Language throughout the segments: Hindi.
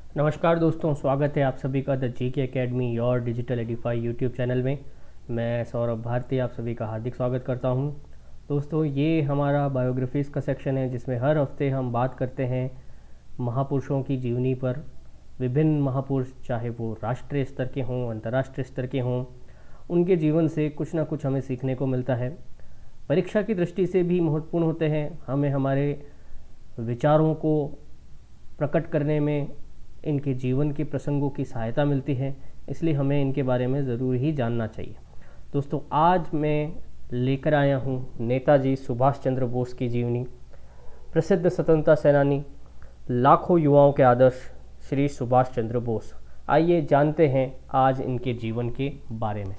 नमस्कार दोस्तों, स्वागत है आप सभी का the GK academy your digital Edify YouTube channel में। मैं सौरभ भारती आप सभी का हार्दिक स्वागत करता हूं। दोस्तों, ये हमारा बायोग्राफीज़ का सेक्शन है जिसमें हर हफ्ते हम बात करते हैं महापुरुषों की जीवनी पर। विभिन्न महापुरुष, चाहे वो राष्ट्रीय स्तर के हों, अंतर्राष्ट्रीय स्तर के हों, उनके जीवन से कुछ ना कुछ हमें सीखने को मिलता है। परीक्षा की दृष्टि से भी महत्वपूर्ण होते हैं। हमें हमारे विचारों को प्रकट करने में इनके जीवन के प्रसंगों की सहायता मिलती है, इसलिए हमें इनके बारे में ज़रूर ही जानना चाहिए। दोस्तों, आज मैं लेकर आया हूँ नेताजी सुभाष चंद्र बोस की जीवनी। प्रसिद्ध स्वतंत्रता सेनानी, लाखों युवाओं के आदर्श श्री सुभाष चंद्र बोस। आइए जानते हैं आज इनके जीवन के बारे में।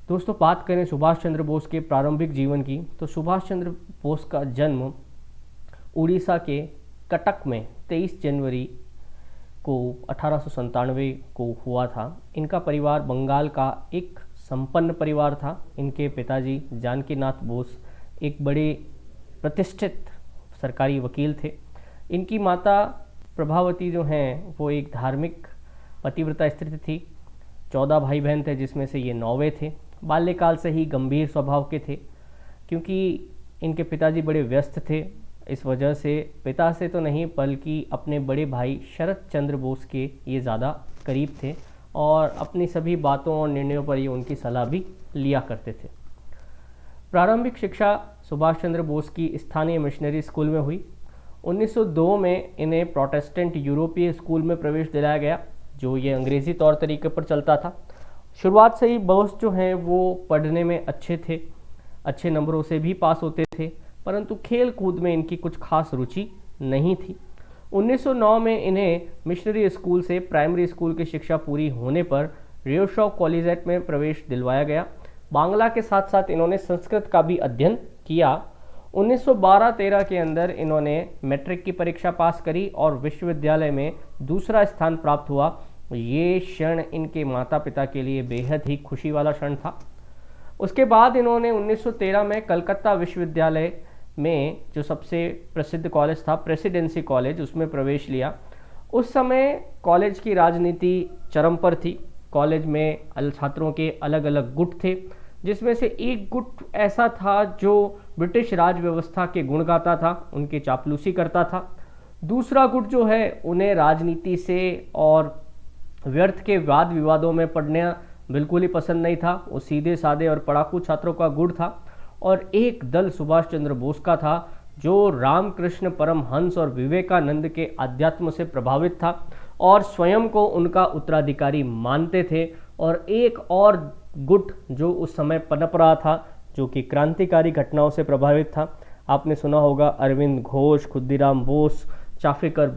दोस्तों, बात करें सुभाष चंद्र बोस के प्रारंभिक जीवन की, तो सुभाष चंद्र बोस का जन्म उड़ीसा के कटक में 23 जनवरी को 1897 को हुआ था। इनका परिवार बंगाल का एक संपन्न परिवार था। इनके पिताजी जानकीनाथ बोस एक बड़े प्रतिष्ठित सरकारी वकील थे। इनकी माता प्रभावती जो हैं वो एक धार्मिक पतिव्रता स्त्री थी। 14 भाई बहन थे जिसमें से ये 9वें थे। बाल्यकाल से ही गंभीर स्वभाव के थे, क्योंकि इनके पिताजी बड़े व्यस्त थे। इस वजह से पिता से तो नहीं बल्कि अपने बड़े भाई शरद चंद्र बोस के ये ज़्यादा करीब थे और अपनी सभी बातों और निर्णयों पर ये उनकी सलाह भी लिया करते थे। प्रारंभिक शिक्षा सुभाष चंद्र बोस की स्थानीय मिशनरी स्कूल में हुई। 1902 में इन्हें प्रोटेस्टेंट यूरोपीय स्कूल में प्रवेश दिलाया गया, जो ये अंग्रेज़ी तौर तरीके पर चलता था। शुरुआत से ही बोस जो हैं वो पढ़ने में अच्छे थे, अच्छे नंबरों से भी पास होते थे, परंतु खेल कूद में इनकी कुछ खास रुचि नहीं थी। 1909 में इन्हें मिशनरी स्कूल से प्राइमरी स्कूल की शिक्षा पूरी होने पर रियोशॉ कॉलेजिएट में प्रवेश दिलवाया गया। बांग्ला के साथ साथ इन्होंने संस्कृत का भी अध्ययन किया। 1912-13 के अंदर इन्होंने मैट्रिक की परीक्षा पास करी और विश्वविद्यालय में दूसरा स्थान प्राप्त हुआ। ये क्षण इनके माता पिता के लिए बेहद ही खुशी वाला क्षण था। उसके बाद इन्होंने 1913 में कलकत्ता विश्वविद्यालय में, जो सबसे प्रसिद्ध कॉलेज था प्रेसिडेंसी कॉलेज, उसमें प्रवेश लिया। उस समय कॉलेज की राजनीति चरम पर थी। कॉलेज में छात्रों के अलग अलग गुट थे, जिसमें से एक गुट ऐसा था जो ब्रिटिश राज व्यवस्था के गुण गाता था, उनकी चापलूसी करता था। दूसरा गुट जो है उन्हें राजनीति से और व्यर्थ के वाद विवादों में पढ़ना बिल्कुल ही पसंद नहीं था। वो सीधे साधे और पढ़ाकू छात्रों का गुट था। और एक दल सुभाष चंद्र बोस का था, जो रामकृष्ण परमहंस और विवेकानंद के अध्यात्म से प्रभावित था और स्वयं को उनका उत्तराधिकारी मानते थे। और एक और गुट जो उस समय पनप रहा था, जो कि क्रांतिकारी घटनाओं से प्रभावित था। आपने सुना होगा अरविंद घोष, खुद्दीराम बोस, चाफेकर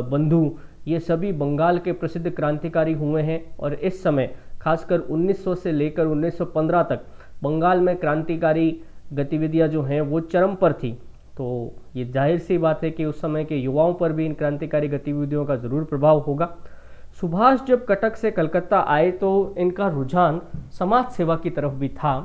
बंधु, ये सभी बंगाल के प्रसिद्ध क्रांतिकारी हुए हैं। और इस समय खासकर 1900 से लेकर 1915 तक बंगाल में क्रांतिकारी गतिविधियां जो हैं वो चरम पर थी। तो ये जाहिर सी बात है कि उस समय के युवाओं पर भी इन क्रांतिकारी गतिविधियों का ज़रूर प्रभाव होगा। सुभाष जब कटक से कलकत्ता आए तो इनका रुझान समाज सेवा की तरफ भी था।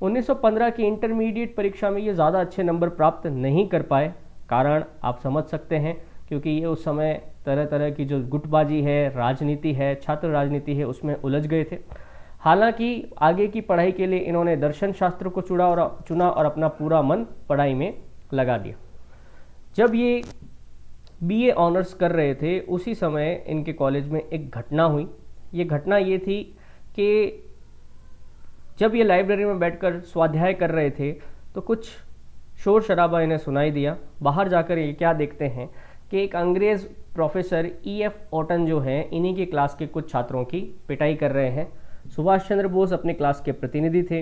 1915 की इंटरमीडिएट परीक्षा में ये ज़्यादा अच्छे नंबर प्राप्त नहीं कर पाए। कारण आप समझ सकते हैं, क्योंकि ये उस समय तरह तरह की जो गुटबाजी है, राजनीति है, छात्र राजनीति है, उसमें उलझ गए थे। हालांकि आगे की पढ़ाई के लिए इन्होंने दर्शन शास्त्र को चुना और अपना पूरा मन पढ़ाई में लगा दिया। जब ये बीए ऑनर्स कर रहे थे, उसी समय इनके कॉलेज में एक घटना हुई। ये घटना ये थी कि जब ये लाइब्रेरी में बैठकर स्वाध्याय कर रहे थे तो कुछ शोर शराबा इन्हें सुनाई दिया। बाहर जाकर ये क्या देखते हैं कि एक अंग्रेज़ प्रोफेसर EF ऑटन जो हैं, इन्हीं की क्लास के कुछ छात्रों की पिटाई कर रहे हैं। सुभाष चंद्र बोस अपने क्लास के प्रतिनिधि थे।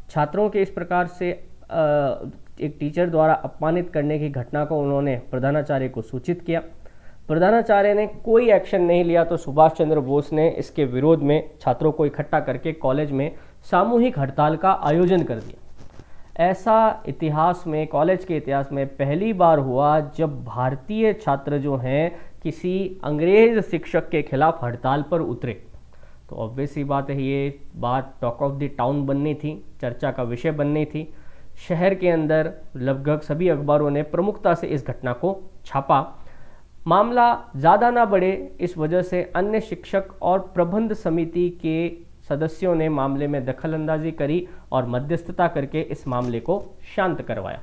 छात्रों के इस प्रकार से एक टीचर द्वारा अपमानित करने की घटना को उन्होंने प्रधानाचार्य को सूचित किया। प्रधानाचार्य ने कोई एक्शन नहीं लिया, तो सुभाष चंद्र बोस ने इसके विरोध में छात्रों को इकट्ठा करके कॉलेज में सामूहिक हड़ताल का आयोजन कर दिया। ऐसा इतिहास में, कॉलेज के इतिहास में पहली बार हुआ जब भारतीय छात्र जो हैं किसी अंग्रेज शिक्षक के खिलाफ हड़ताल पर उतरे। तो ऑब्वियस ही बात है, ये बात टॉक ऑफ द टाउन बननी थी, चर्चा का विषय बननी थी। शहर के अंदर लगभग सभी अखबारों ने प्रमुखता से इस घटना को छापा। मामला ज़्यादा ना बढ़े इस वजह से अन्य शिक्षक और प्रबंध समिति के सदस्यों ने मामले में दखलंदाजी करी और मध्यस्थता करके इस मामले को शांत करवाया।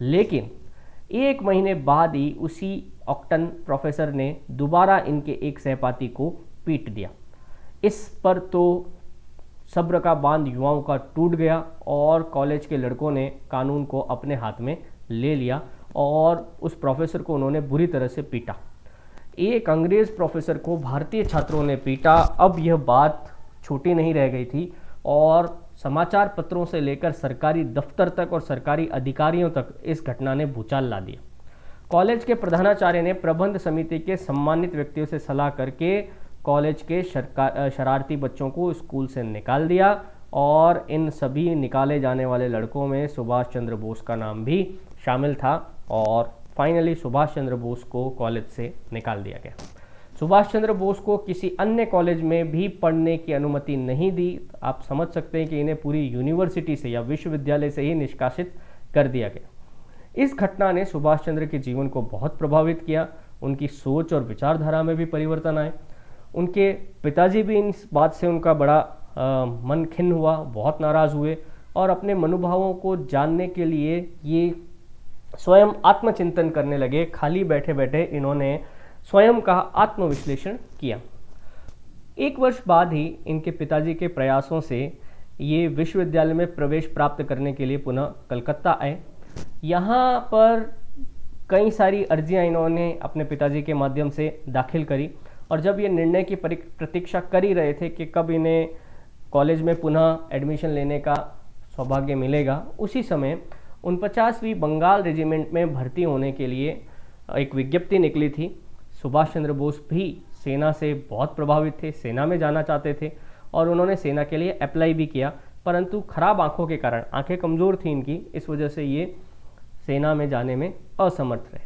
लेकिन 1 महीने बाद ही उसी ऑक्टन प्रोफेसर ने दोबारा इनके एक सहपाठी को पीट दिया। इस पर तो सब्र का बांध युवाओं का टूट गया और कॉलेज के लड़कों ने कानून को अपने हाथ में ले लिया और उस प्रोफेसर को उन्होंने बुरी तरह से पीटा। एक अंग्रेज प्रोफेसर को भारतीय छात्रों ने पीटा। अब यह बात छोटी नहीं रह गई थी और समाचार पत्रों से लेकर सरकारी दफ्तर तक और सरकारी अधिकारियों तक इस घटना ने भूचाल ला दिया। कॉलेज के प्रधानाचार्य ने प्रबंध समिति के सम्मानित व्यक्तियों से सलाह करके कॉलेज के शरारती बच्चों को स्कूल से निकाल दिया और इन सभी निकाले जाने वाले लड़कों में सुभाष चंद्र बोस का नाम भी शामिल था और फाइनली सुभाष चंद्र बोस को कॉलेज से निकाल दिया गया। सुभाष चंद्र बोस को किसी अन्य कॉलेज में भी पढ़ने की अनुमति नहीं दी। आप समझ सकते हैं कि इन्हें पूरी यूनिवर्सिटी से या विश्वविद्यालय से ही निष्कासित कर दिया गया। इस घटना ने सुभाष चंद्र के जीवन को बहुत प्रभावित किया। उनकी सोच और विचारधारा में भी परिवर्तन आए। उनके पिताजी भी इस बात से उनका बड़ा मन खिन्न हुआ, बहुत नाराज़ हुए और अपने मनोभावों को जानने के लिए ये स्वयं आत्मचिंतन करने लगे। खाली बैठे बैठे इन्होंने स्वयं का आत्मविश्लेषण किया। 1 वर्ष बाद ही इनके पिताजी के प्रयासों से ये विश्वविद्यालय में प्रवेश प्राप्त करने के लिए पुनः कलकत्ता आए। यहाँ पर कई सारी अर्जियां इन्होंने अपने पिताजी के माध्यम से दाखिल करी और जब ये निर्णय की प्रतीक्षा कर ही रहे थे कि कब इन्हें कॉलेज में पुनः एडमिशन लेने का सौभाग्य मिलेगा, उसी समय 49वीं बंगाल रेजिमेंट में भर्ती होने के लिए एक विज्ञप्ति निकली थी। सुभाष चंद्र बोस भी सेना से बहुत प्रभावित थे, सेना में जाना चाहते थे और उन्होंने सेना के लिए अप्लाई भी किया, परंतु खराब आंखों के कारण, आंखें कमज़ोर थी इनकी, इस वजह से ये सेना में जाने में असमर्थ रहे।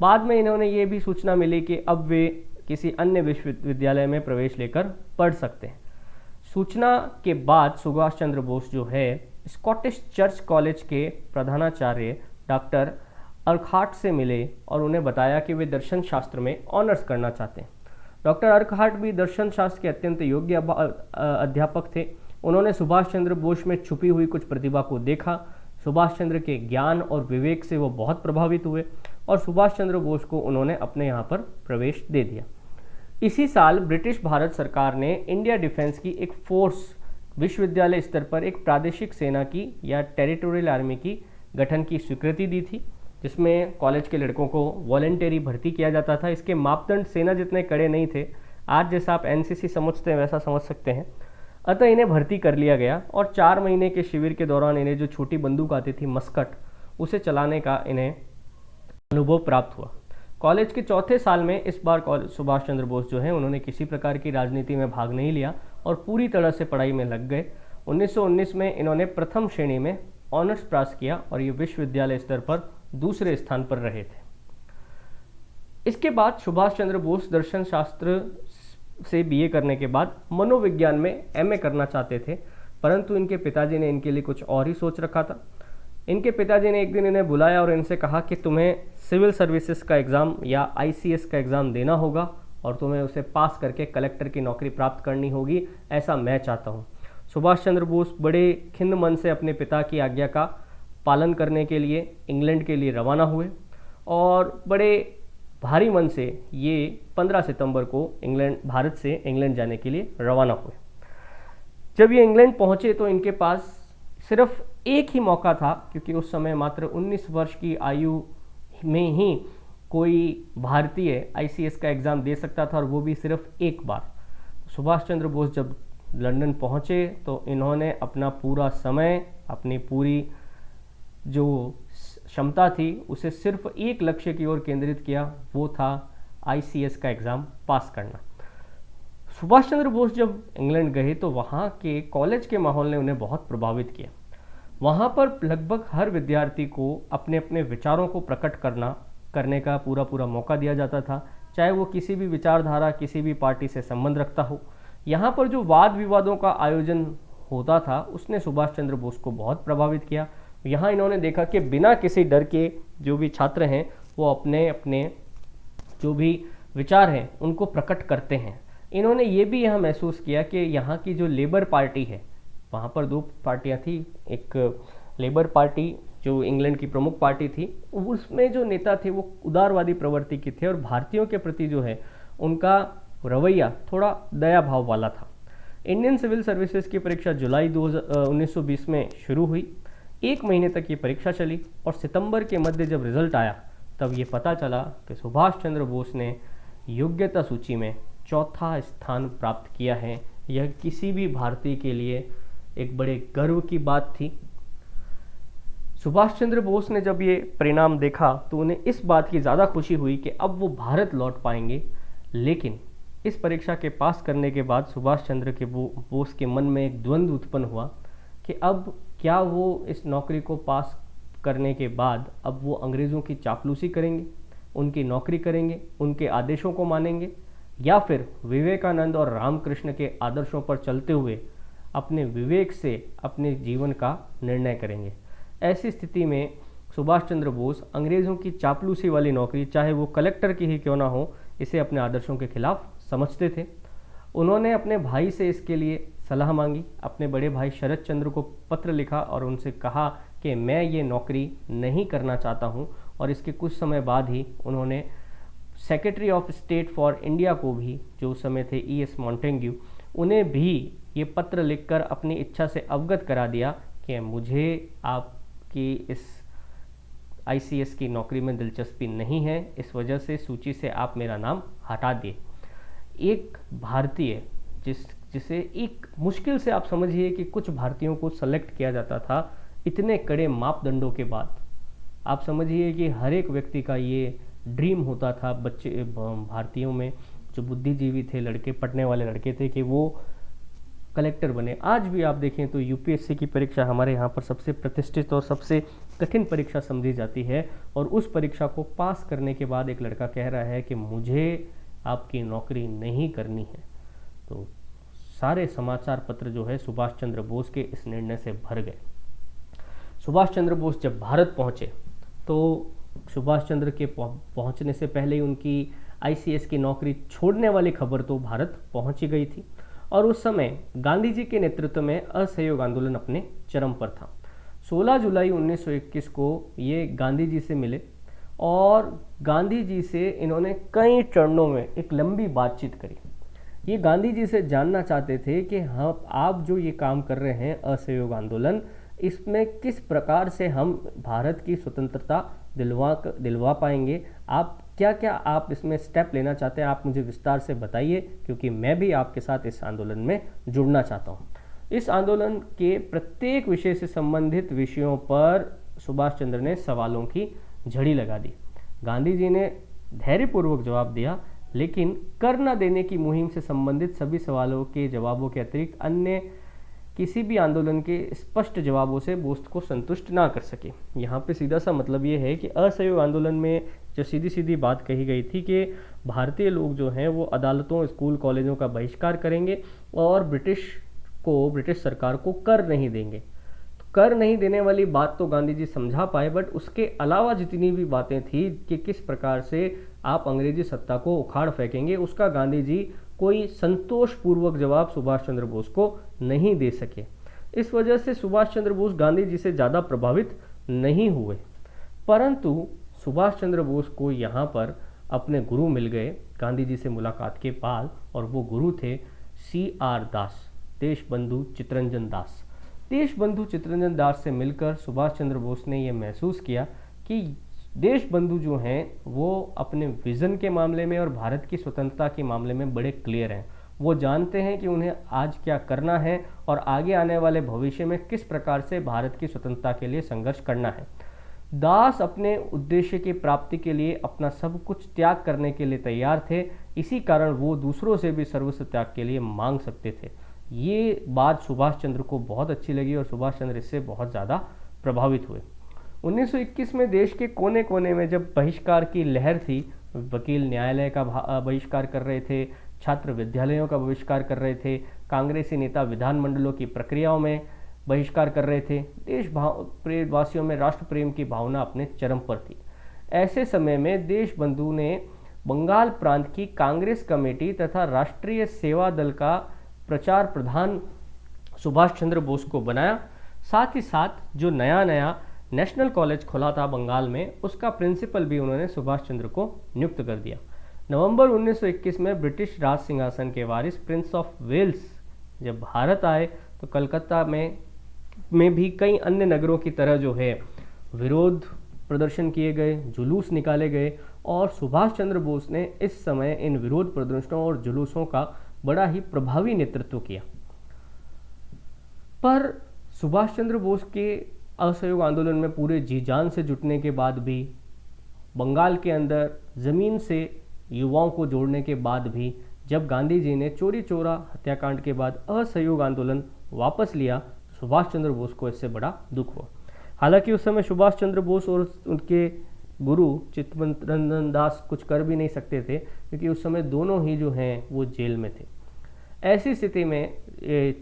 बाद में इन्होंने ये भी सूचना मिली कि अब वे किसी अन्य विश्वविद्यालय में प्रवेश लेकर पढ़ सकते हैं। सूचना के बाद सुभाष चंद्र बोस जो है स्कॉटिश चर्च कॉलेज के प्रधानाचार्य डॉक्टर अर्कहार्ट से मिले और उन्हें बताया कि वे दर्शन शास्त्र में ऑनर्स करना चाहते हैं। डॉक्टर अर्कहार्ट भी दर्शन शास्त्र के अत्यंत योग्य अध्यापक थे। उन्होंने सुभाष चंद्र बोस में छुपी हुई कुछ प्रतिभा को देखा। सुभाष चंद्र के ज्ञान और विवेक से वो बहुत प्रभावित हुए और सुभाष चंद्र बोस को उन्होंने अपने यहाँ पर प्रवेश दे दिया। इसी साल ब्रिटिश भारत सरकार ने इंडिया डिफेंस की एक फोर्स, विश्वविद्यालय स्तर पर एक प्रादेशिक सेना की या टेरिटोरियल आर्मी की गठन की स्वीकृति दी थी, जिसमें कॉलेज के लड़कों को वॉलंटरी भर्ती किया जाता था। इसके मापदंड सेना जितने कड़े नहीं थे, आज जैसा आप एनसीसी समझते हैं वैसा समझ सकते हैं। अतः इन्हें भर्ती कर लिया गया और 4 महीने के शिविर के दौरान इन्हें जो छोटी बंदूक आती थी मस्कट, उसे चलाने का इन्हें अनुभव प्राप्त हुआ। कॉलेज के चौथे साल में इस बार सुभाष चंद्र बोस जो है उन्होंने किसी प्रकार की राजनीति में भाग नहीं लिया और पूरी तरह से पढ़ाई में लग गए। 1919 में इन्होंने प्रथम श्रेणी में ऑनर्स पास किया और ये विश्वविद्यालय स्तर पर दूसरे स्थान पर रहे थे। इसके बाद सुभाष चंद्र बोस दर्शन शास्त्र से बीए करने के बाद मनोविज्ञान में एमए करना चाहते थे, परंतु इनके पिताजी ने इनके लिए कुछ और ही सोच रखा था। इनके पिताजी ने एक दिन इन्हें बुलाया और इनसे कहा कि तुम्हें सिविल सर्विसेज का एग्ज़ाम या आईसीएस का एग्ज़ाम देना होगा और तुम्हें उसे पास करके कलेक्टर की नौकरी प्राप्त करनी होगी, ऐसा मैं चाहता हूँ। सुभाष चंद्र बोस बड़े खिन्न मन से अपने पिता की आज्ञा का पालन करने के लिए इंग्लैंड के लिए रवाना हुए और बड़े भारी मन से ये 15 सितंबर को भारत से इंग्लैंड जाने के लिए रवाना हुए। जब ये इंग्लैंड पहुँचे तो इनके पास सिर्फ एक ही मौका था, क्योंकि उस समय मात्र 19 वर्ष की आयु में ही कोई भारतीय आईसीएस का एग्ज़ाम दे सकता था और वो भी सिर्फ एक बार। सुभाष चंद्र बोस जब लंदन पहुँचे तो इन्होंने अपना पूरा समय, अपनी पूरी जो क्षमता थी उसे सिर्फ एक लक्ष्य की ओर केंद्रित किया, वो था आईसीएस का एग्ज़ाम पास करना। सुभाष चंद्र बोस जब इंग्लैंड गए तो वहाँ के कॉलेज के माहौल ने उन्हें बहुत प्रभावित किया। वहाँ पर लगभग हर विद्यार्थी को अपने अपने विचारों को प्रकट करने का पूरा मौका दिया जाता था, चाहे वो किसी भी विचारधारा, किसी भी पार्टी से संबंध रखता हो। यहाँ पर जो वाद विवादों का आयोजन होता था उसने सुभाष चंद्र बोस को बहुत प्रभावित किया। यहाँ इन्होंने देखा कि बिना किसी डर के जो भी छात्र हैं वो अपने अपने जो भी विचार हैं उनको प्रकट करते हैं। इन्होंने ये भी यहाँ महसूस किया कि यहाँ की जो लेबर पार्टी है, वहाँ पर दो पार्टियाँ थी, एक लेबर पार्टी जो इंग्लैंड की प्रमुख पार्टी थी, उसमें जो नेता थे वो उदारवादी प्रवृत्ति के थे और भारतीयों के प्रति जो है उनका रवैया थोड़ा दया भाव वाला था। इंडियन सिविल सर्विसेज की परीक्षा जुलाई 1920 में शुरू हुई। 1 महीने तक ये परीक्षा चली और सितंबर के मध्य जब रिजल्ट आया तब ये पता चला कि सुभाष चंद्र बोस ने योग्यता सूची में चौथा स्थान प्राप्त किया है। यह किसी भी भारतीय के लिए एक बड़े गर्व की बात थी। सुभाष चंद्र बोस ने जब ये परिणाम देखा तो उन्हें इस बात की ज़्यादा खुशी हुई कि अब वो भारत लौट पाएंगे। लेकिन इस परीक्षा के पास करने के बाद सुभाष चंद्र के बोस के मन में एक द्वंद्व उत्पन्न हुआ कि अब क्या वो इस नौकरी को पास करने के बाद अब वो अंग्रेज़ों की चापलूसी करेंगे, उनकी नौकरी करेंगे, उनके आदेशों को मानेंगे, या फिर विवेकानंद और रामकृष्ण के आदर्शों पर चलते हुए अपने विवेक से अपने जीवन का निर्णय करेंगे। ऐसी स्थिति में सुभाष चंद्र बोस अंग्रेज़ों की चापलूसी वाली नौकरी, चाहे वो कलेक्टर की ही क्यों ना हो, इसे अपने आदर्शों के खिलाफ समझते थे। उन्होंने अपने भाई से इसके लिए सलाह मांगी। अपने बड़े भाई शरद चंद्र को पत्र लिखा और उनसे कहा कि मैं ये नौकरी नहीं करना चाहता हूँ। और इसके कुछ समय बाद ही उन्होंने secretary of state for India को भी, जो उस समय थे E.S. मॉन्टेग्यू, उन्हें भी ये पत्र लिखकर अपनी इच्छा से अवगत करा दिया कि मुझे आपकी इस ICS की नौकरी में दिलचस्पी नहीं है, इस वजह से सूची से आप मेरा नाम हटा दिए। एक भारतीय जिसे एक मुश्किल से, आप समझिए कि कुछ भारतीयों को सेलेक्ट किया जाता था इतने कड़े मापदंडों के बाद। आप समझिए कि हर एक व्यक्ति का ये ड्रीम होता था, बच्चे भारतीयों में जो बुद्धिजीवी थे, लड़के, पढ़ने वाले लड़के थे, कि वो कलेक्टर बने। आज भी आप देखें तो UPSC की परीक्षा हमारे यहाँ पर सबसे प्रतिष्ठित और सबसे कठिन परीक्षा समझी जाती है। और उस परीक्षा को पास करने के बाद एक लड़का कह रहा है कि मुझे आपकी नौकरी नहीं करनी है, तो सारे समाचार पत्र जो है सुभाष चंद्र बोस के इस निर्णय से भर गए। सुभाष चंद्र बोस जब भारत पहुँचे तो सुभाष चंद्र के पहुँचने से पहले ही उनकी ICS की नौकरी छोड़ने वाली खबर तो भारत पहुँच ही गई थी। और उस समय गांधी जी के नेतृत्व में असहयोग आंदोलन अपने चरम पर था। 16 जुलाई 1921 को ये गांधी जी से मिले और गांधी जी से इन्होंने कई चरणों में एक लंबी बातचीत करी। ये गांधी जी से जानना चाहते थे कि हाँ, आप जो ये काम कर रहे हैं असहयोग आंदोलन, इसमें किस प्रकार से हम भारत की स्वतंत्रता दिलवा पाएंगे, आप क्या क्या आप इसमें स्टेप लेना चाहते हैं, आप मुझे विस्तार से बताइए, क्योंकि मैं भी आपके साथ इस आंदोलन में जुड़ना चाहता हूँ। इस आंदोलन के प्रत्येक विषय से संबंधित विषयों पर सुभाष चंद्र ने सवालों की झड़ी लगा दी। गांधी जी ने धैर्यपूर्वक जवाब दिया, लेकिन कर न देने की मुहिम से संबंधित सभी सवालों के जवाबों के अतिरिक्त अन्य किसी भी आंदोलन के स्पष्ट जवाबों से बोस को संतुष्ट ना कर सके। यहाँ पे सीधा सा मतलब ये है कि असहयोग आंदोलन में जो सीधी सीधी बात कही गई थी कि भारतीय लोग जो हैं वो अदालतों, स्कूल, कॉलेजों का बहिष्कार करेंगे और ब्रिटिश सरकार को कर नहीं देंगे। तो कर नहीं देने वाली बात तो गांधी जी समझा पाए, बट उसके अलावा जितनी भी बातें थी कि किस प्रकार से आप अंग्रेजी सत्ता को उखाड़ फेंकेंगे, उसका गांधी जी कोई संतोषपूर्वक जवाब सुभाष चंद्र बोस को नहीं दे सके। इस वजह से सुभाष चंद्र बोस गांधी जी से ज़्यादा प्रभावित नहीं हुए। परंतु सुभाष चंद्र बोस को यहाँ पर अपने गुरु मिल गए गांधी जी से मुलाकात के बाद, और वो गुरु थे C.R. दास, देशबंधु चित्तरंजन दास। देशबंधु चित्तरंजन दास से मिलकर सुभाष चंद्र बोस ने यह महसूस किया कि देशबंधु जो हैं वो अपने विज़न के मामले में और भारत की स्वतंत्रता के मामले में बड़े क्लियर हैं। वो जानते हैं कि उन्हें आज क्या करना है और आगे आने वाले भविष्य में किस प्रकार से भारत की स्वतंत्रता के लिए संघर्ष करना है। दास अपने उद्देश्य की प्राप्ति के लिए अपना सब कुछ त्याग करने के लिए तैयार थे। इसी कारण वो दूसरों से भी सर्वस्व त्याग के लिए मांग सकते थे। ये बात सुभाष चंद्र को बहुत अच्छी लगी और सुभाष चंद्र इससे बहुत ज़्यादा प्रभावित हुए। 1921 में देश के कोने कोने में जब बहिष्कार की लहर थी, वकील न्यायालय का बहिष्कार कर रहे थे, छात्र विद्यालयों का बहिष्कार कर रहे थे, कांग्रेसी नेता विधानमंडलों की प्रक्रियाओं में बहिष्कार कर रहे थे, देशवासियों में राष्ट्र प्रेम की भावना अपने चरम पर थी। ऐसे समय में देशबंधु ने बंगाल प्रांत की कांग्रेस कमेटी तथा राष्ट्रीय सेवा दल का प्रचार प्रधान सुभाष चंद्र बोस को बनाया। साथ ही साथ जो नया नेशनल कॉलेज खुला था बंगाल में, उसका प्रिंसिपल भी उन्होंने सुभाष चंद्र को नियुक्त कर दिया। नवंबर 1921 में ब्रिटिश राज सिंहासन के वारिस प्रिंस ऑफ वेल्स जब भारत आए तो कलकत्ता में भी कई अन्य नगरों की तरह जो है विरोध प्रदर्शन किए गए, जुलूस निकाले गए और सुभाष चंद्र बोस ने इस समय इन विरोध प्रदर्शनों और जुलूसों का बड़ा ही प्रभावी नेतृत्व किया। पर सुभाष चंद्र बोस के असहयोग आंदोलन में पूरे जी जान से जुटने के बाद भी, बंगाल के अंदर ज़मीन से युवाओं को जोड़ने के बाद भी, जब गांधी जी ने चोरी चोरा हत्याकांड के बाद असहयोग आंदोलन वापस लिया, सुभाष चंद्र बोस को इससे बड़ा दुख हुआ। हालांकि उस समय सुभाष चंद्र बोस और उनके गुरु चित्तरंजन दास कुछ कर भी नहीं सकते थे, क्योंकि उस समय दोनों ही जो हैं वो जेल में थे। ऐसी स्थिति में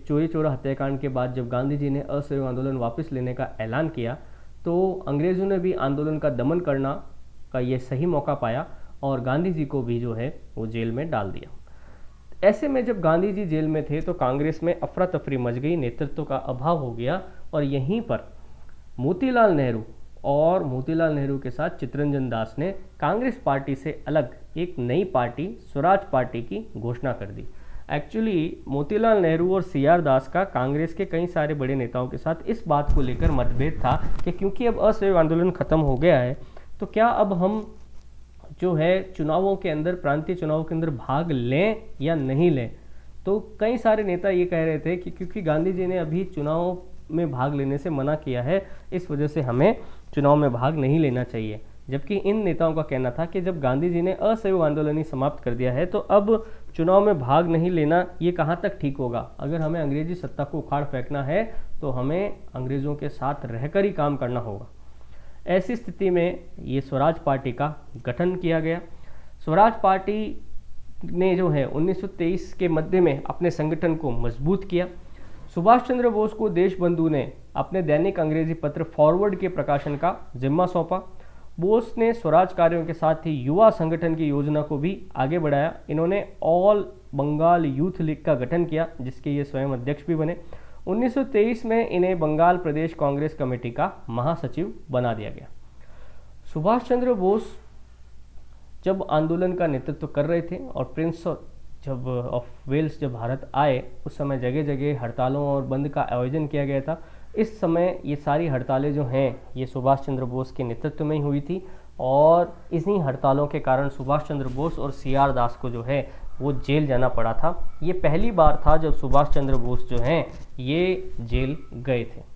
चोरी चोरा हत्याकांड के बाद जब गांधी जी ने असहयोग आंदोलन वापस लेने का ऐलान किया, तो अंग्रेज़ों ने भी आंदोलन का दमन करना का ये सही मौका पाया और गांधी जी को भी जो है वो जेल में डाल दिया। ऐसे में जब गांधी जी जेल में थे तो कांग्रेस में अफरा तफरी मच गई, नेतृत्व का अभाव हो गया और यहीं पर मोतीलाल नेहरू के साथ चित्तरंजन दास ने कांग्रेस पार्टी से अलग एक नई पार्टी स्वराज पार्टी की घोषणा कर दी। एक्चुअली मोतीलाल नेहरू और सी आर दास का कांग्रेस के कई सारे बड़े नेताओं के साथ इस बात को लेकर मतभेद था कि क्योंकि अब असहयोग आंदोलन खत्म हो गया है तो क्या अब हम जो है चुनावों के अंदर, प्रांतीय चुनावों के अंदर भाग लें या नहीं लें। तो कई सारे नेता ये कह रहे थे कि क्योंकि गांधी जी ने अभी चुनाव में भाग लेने से मना किया है, इस वजह से हमें चुनाव में भाग नहीं लेना चाहिए। जबकि इन नेताओं का कहना था कि जब गांधी जी ने असहयोग आंदोलन ही समाप्त कर दिया है तो अब चुनाव में भाग नहीं लेना ये कहाँ तक ठीक होगा। अगर हमें अंग्रेजी सत्ता को उखाड़ फेंकना है तो हमें अंग्रेज़ों के साथ रहकर ही काम करना होगा। ऐसी स्थिति में ये स्वराज पार्टी का गठन किया गया। स्वराज पार्टी ने जो है 1923 के मध्य में अपने संगठन को मजबूत किया। सुभाष चंद्र बोस को देशबंधु ने अपने दैनिक अंग्रेजी पत्र फॉरवर्ड के प्रकाशन का जिम्मा सौंपा। बोस ने स्वराज कार्यों के साथ ही युवा संगठन की योजना को भी आगे बढ़ाया। इन्होंने ऑल बंगाल यूथ लीग का गठन किया, जिसके ये स्वयं अध्यक्ष भी बने। 1923 में इन्हें बंगाल प्रदेश कांग्रेस कमेटी का महासचिव बना दिया गया। सुभाष चंद्र बोस जब आंदोलन का नेतृत्व कर रहे थे और प्रिंस ऑफ वेल्स जब भारत आए, उस समय जगह जगह हड़तालों और बंद का आयोजन किया गया था। इस समय ये सारी हड़तालें जो हैं ये सुभाष चंद्र बोस के नेतृत्व में ही हुई थी और इन्हीं हड़तालों के कारण सुभाष चंद्र बोस और सी आर दास को जो है वो जेल जाना पड़ा था। ये पहली बार था जब सुभाष चंद्र बोस जो हैं ये जेल गए थे।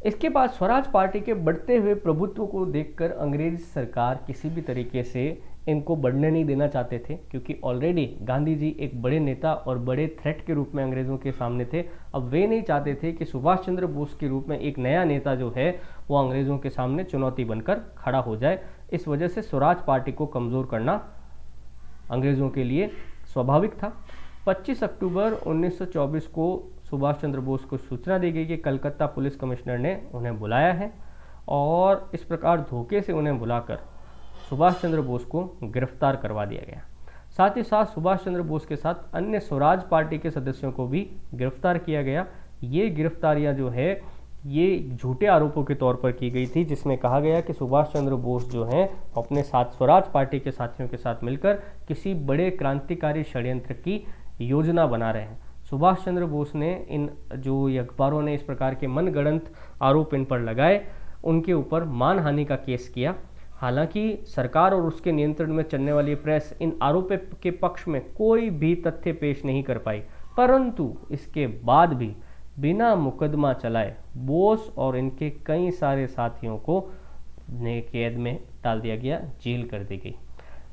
इसके बाद स्वराज पार्टी के बढ़ते हुए प्रभुत्व को देखकर अंग्रेज सरकार किसी भी तरीके से इनको बढ़ने नहीं देना चाहते थे, क्योंकि ऑलरेडी गांधी जी एक बड़े नेता और बड़े थ्रेट के रूप में अंग्रेज़ों के सामने थे। अब वे नहीं चाहते थे कि सुभाष चंद्र बोस के रूप में एक नया नेता जो है वो अंग्रेज़ों के सामने चुनौती बनकर खड़ा हो जाए। इस वजह से स्वराज पार्टी को कमज़ोर करना अंग्रेज़ों के लिए स्वाभाविक था। 25 अक्टूबर 1924 को सुभाष चंद्र बोस को सूचना दी गई कि कलकत्ता पुलिस कमिश्नर ने उन्हें बुलाया है और इस प्रकार धोखे से उन्हें बुलाकर सुभाष चंद्र बोस को गिरफ्तार करवा दिया गया। साथ ही साथ सुभाष चंद्र बोस के साथ अन्य स्वराज पार्टी के सदस्यों को भी गिरफ्तार किया गया। ये गिरफ्तारियां जो है ये झूठे आरोपों के तौर पर की गई थी, जिसमें कहा गया कि सुभाष चंद्र बोस जो हैं अपने साथ स्वराज पार्टी के साथियों के साथ मिलकर किसी बड़े क्रांतिकारी षड्यंत्र की योजना बना रहे हैं। सुभाष चंद्र बोस ने इन जो अखबारों ने इस प्रकार के मनगढ़ंत आरोप इन पर लगाए, उनके ऊपर मानहानि का केस किया। हालांकि सरकार और उसके नियंत्रण में चलने वाली प्रेस इन आरोपों के पक्ष में कोई भी तथ्य पेश नहीं कर पाई, परंतु इसके बाद भी बिना मुकदमा चलाए बोस और इनके कई सारे साथियों को कैद में डाल दिया गया, जेल कर दी गई,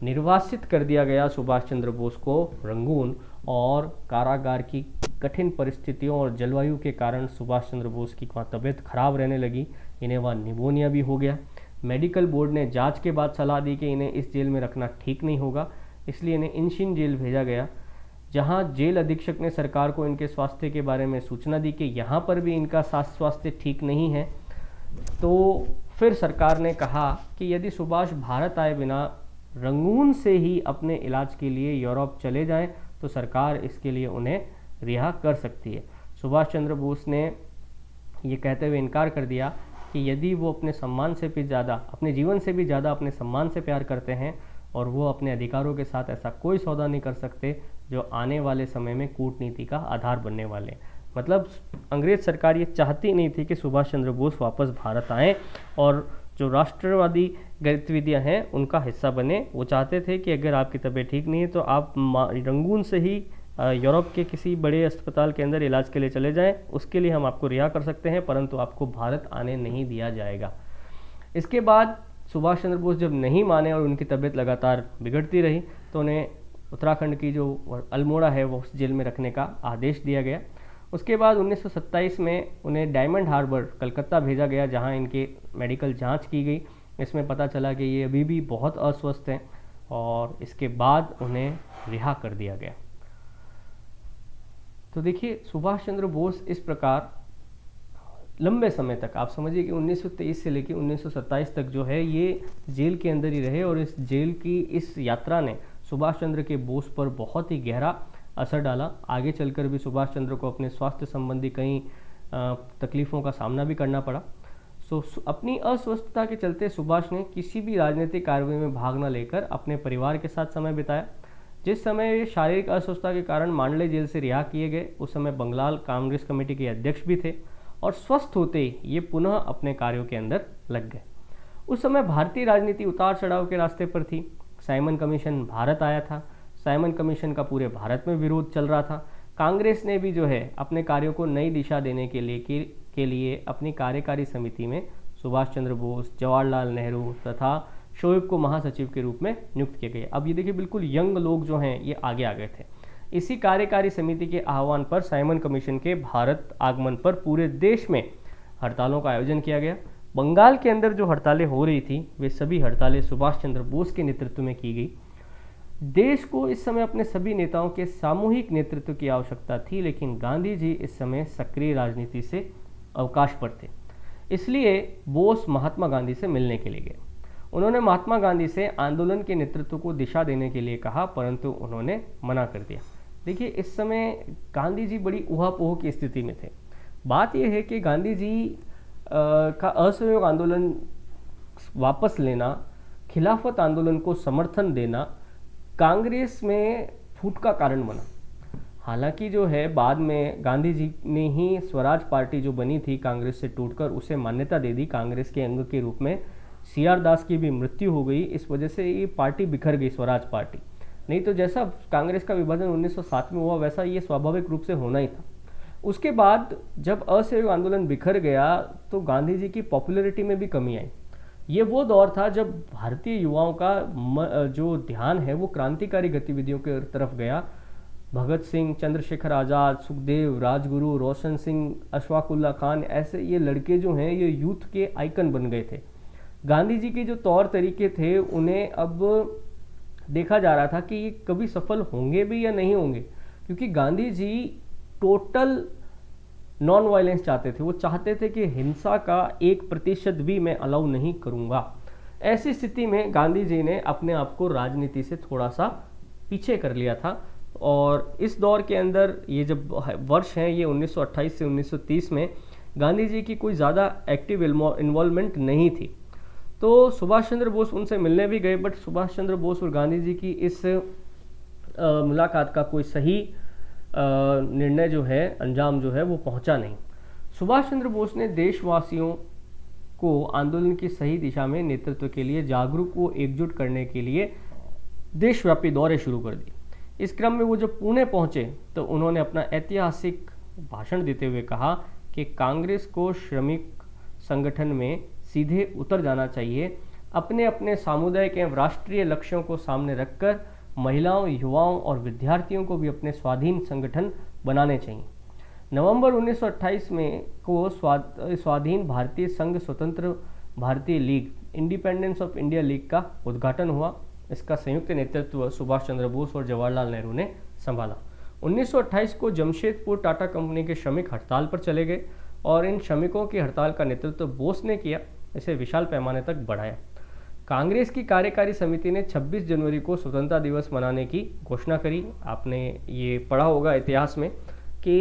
निर्वासित कर दिया गया। सुभाष चंद्र बोस को रंगून और कारागार की कठिन परिस्थितियों और जलवायु के कारण सुभाष चंद्र बोस की वहाँ तबीयत खराब रहने लगी, इन्हें वहाँ निमोनिया भी हो गया। मेडिकल बोर्ड ने जांच के बाद सलाह दी कि इन्हें इस जेल में रखना ठीक नहीं होगा, इसलिए इन्हें इंशिन जेल भेजा गया, जहां जेल अधीक्षक ने सरकार को इनके स्वास्थ्य के बारे में सूचना दी कि यहाँ पर भी इनका स्वास्थ्य ठीक नहीं है। तो फिर सरकार ने कहा कि यदि सुभाष भारत आए बिना रंगून से ही अपने इलाज के लिए यूरोप चले जाएं तो सरकार इसके लिए उन्हें रिहा कर सकती है। सुभाष चंद्र बोस ने ये कहते हुए इनकार कर दिया कि यदि वो अपने सम्मान से भी ज़्यादा, अपने जीवन से भी ज़्यादा अपने सम्मान से प्यार करते हैं और वो अपने अधिकारों के साथ ऐसा कोई सौदा नहीं कर सकते जो आने वाले समय में कूटनीति का आधार बनने वाले। मतलब अंग्रेज सरकार ये चाहती नहीं थी कि सुभाष चंद्र बोस वापस भारत आएँ और जो राष्ट्रवादी गतिविधियां हैं उनका हिस्सा बने। वो चाहते थे कि अगर आपकी तबीयत ठीक नहीं है तो आप रंगून से ही यूरोप के किसी बड़े अस्पताल के अंदर इलाज के लिए चले जाएं, उसके लिए हम आपको रिहा कर सकते हैं, परंतु आपको भारत आने नहीं दिया जाएगा। इसके बाद सुभाष चंद्र बोस जब नहीं माने और उनकी तबीयत लगातार बिगड़ती रही तो उन्हें उत्तराखंड की जो अल्मोड़ा है वो उस जेल में रखने का आदेश दिया गया। उसके बाद 1927 में उन्हें डायमंड हार्बर कलकत्ता भेजा गया, जहां इनकी मेडिकल जांच की गई। इसमें पता चला कि ये अभी भी बहुत अस्वस्थ हैं और इसके बाद उन्हें रिहा कर दिया गया। तो देखिए, सुभाष चंद्र बोस इस प्रकार लंबे समय तक, आप समझिए कि 1923 से लेकर 1927 तक जो है ये जेल के अंदर ही रहे और इस जेल की इस यात्रा ने सुभाष चंद्र के बोस पर बहुत ही गहरा असर डाला। आगे चलकर भी सुभाष चंद्र को अपने स्वास्थ्य संबंधी कई तकलीफ़ों का सामना भी करना पड़ा। अपनी अस्वस्थता के चलते सुभाष ने किसी भी राजनीतिक कार्रवाई में भाग न लेकर अपने परिवार के साथ समय बिताया। जिस समय वे शारीरिक अस्वस्थता के कारण मांडले जेल से रिहा किए गए, उस समय बंगाल कांग्रेस कमेटी के अध्यक्ष भी थे और स्वस्थ होते ही ये पुनः अपने कार्यों के अंदर लग गए। उस समय भारतीय राजनीति उतार चढ़ाव के रास्ते पर थी। साइमन कमीशन भारत आया था। साइमन कमीशन का पूरे भारत में विरोध चल रहा था। कांग्रेस ने भी जो है अपने कार्यों को नई दिशा देने के लिए अपनी कार्यकारी समिति में सुभाष चंद्र बोस, जवाहरलाल नेहरू तथा शोएब को महासचिव के रूप में नियुक्त किए गए। अब ये देखिए, बिल्कुल यंग लोग जो हैं ये आगे आ गए थे। इसी कार्यकारी समिति के आह्वान पर साइमन कमीशन के भारत आगमन पर पूरे देश में हड़तालों का आयोजन किया गया। बंगाल के अंदर जो हड़तालें हो रही थी वे सभी हड़तालें सुभाष चंद्र बोस के नेतृत्व में की गई। देश को इस समय अपने सभी नेताओं के सामूहिक नेतृत्व की आवश्यकता थी, लेकिन गांधी जी इस समय सक्रिय राजनीति से अवकाश पर थे। इसलिए बोस महात्मा गांधी से मिलने के लिए गए। उन्होंने महात्मा गांधी से आंदोलन के नेतृत्व को दिशा देने के लिए कहा, परंतु उन्होंने मना कर दिया। देखिए, इस समय गांधी जी बड़ी ऊहापोह की स्थिति में थे। बात यह है कि गांधी जी का असहयोग आंदोलन वापस लेना, खिलाफत आंदोलन को समर्थन देना कांग्रेस में फूट का कारण बना। हालांकि जो है बाद में गांधी जी ने ही स्वराज पार्टी जो बनी थी कांग्रेस से टूटकर उसे मान्यता दे दी। कांग्रेस के अंग के रूप में CR दास की भी मृत्यु हो गई। इस वजह से ये पार्टी बिखर गई, स्वराज पार्टी। नहीं तो जैसा कांग्रेस का विभाजन 1907 में हुआ वैसा ये स्वाभाविक रूप से होना ही था। उसके बाद जब असहयोग आंदोलन बिखर गया तो गांधी जी की पॉपुलैरिटी में भी कमी आई। ये वो दौर था जब भारतीय युवाओं का जो ध्यान है वो क्रांतिकारी गतिविधियों की तरफ गया। भगत सिंह, चंद्रशेखर आज़ाद, सुखदेव, राजगुरु, रोशन सिंह, अशफाकुल्ला खान, ऐसे ये लड़के जो हैं ये यूथ के आइकन बन गए थे। गांधी जी के जो तौर तरीके थे उन्हें अब देखा जा रहा था कि ये कभी सफल होंगे भी या नहीं होंगे, क्योंकि Gandhi ji total non violence चाहते थे। वो चाहते थे कि हिंसा का 1% भी मैं अलाउ नहीं करूँगा। ऐसी स्थिति में गांधी जी ने अपने आप को राजनीति से थोड़ा सा पीछे कर लिया था। और इस दौर के अंदर ये जब वर्ष हैं ये 1928 से 1930 में गांधी जी की कोई ज़्यादा एक्टिव इन्वॉल्वमेंट नहीं थी। तो सुभाष चंद्र बोस उनसे मिलने भी गए, बट सुभाष चंद्र बोस और गांधी जी की इस मुलाकात का कोई सही निर्णय जो है, अंजाम जो है वो पहुंचा नहीं। सुभाष चंद्र बोस ने देशवासियों को आंदोलन की सही दिशा में नेतृत्व के लिए जागरूक व एकजुट करने के लिए देशव्यापी दौरे शुरू कर दिए। इस क्रम में वो जब पुणे पहुंचे तो उन्होंने अपना ऐतिहासिक भाषण देते हुए कहा कि कांग्रेस को श्रमिक संगठन में सीधे उतर जाना चाहिए। अपने अपने सामुदायिक एवं राष्ट्रीय लक्ष्यों को सामने रखकर महिलाओं, युवाओं और विद्यार्थियों को भी अपने स्वाधीन संगठन बनाने चाहिए। नवंबर 1928 में को स्वाधीन भारतीय संघ स्वतंत्र भारतीय league, independence of India league का उद्घाटन हुआ। इसका संयुक्त नेतृत्व सुभाष चंद्र बोस और जवाहरलाल नेहरू ने संभाला। 1928 को जमशेदपुर टाटा कंपनी के श्रमिक हड़ताल पर चले गए और इन श्रमिकों की हड़ताल का नेतृत्व बोस ने किया। इसे विशाल पैमाने तक बढ़ाया। कांग्रेस की कार्यकारी समिति ने 26 जनवरी को स्वतंत्रता दिवस मनाने की घोषणा करी। आपने ये पढ़ा होगा इतिहास में कि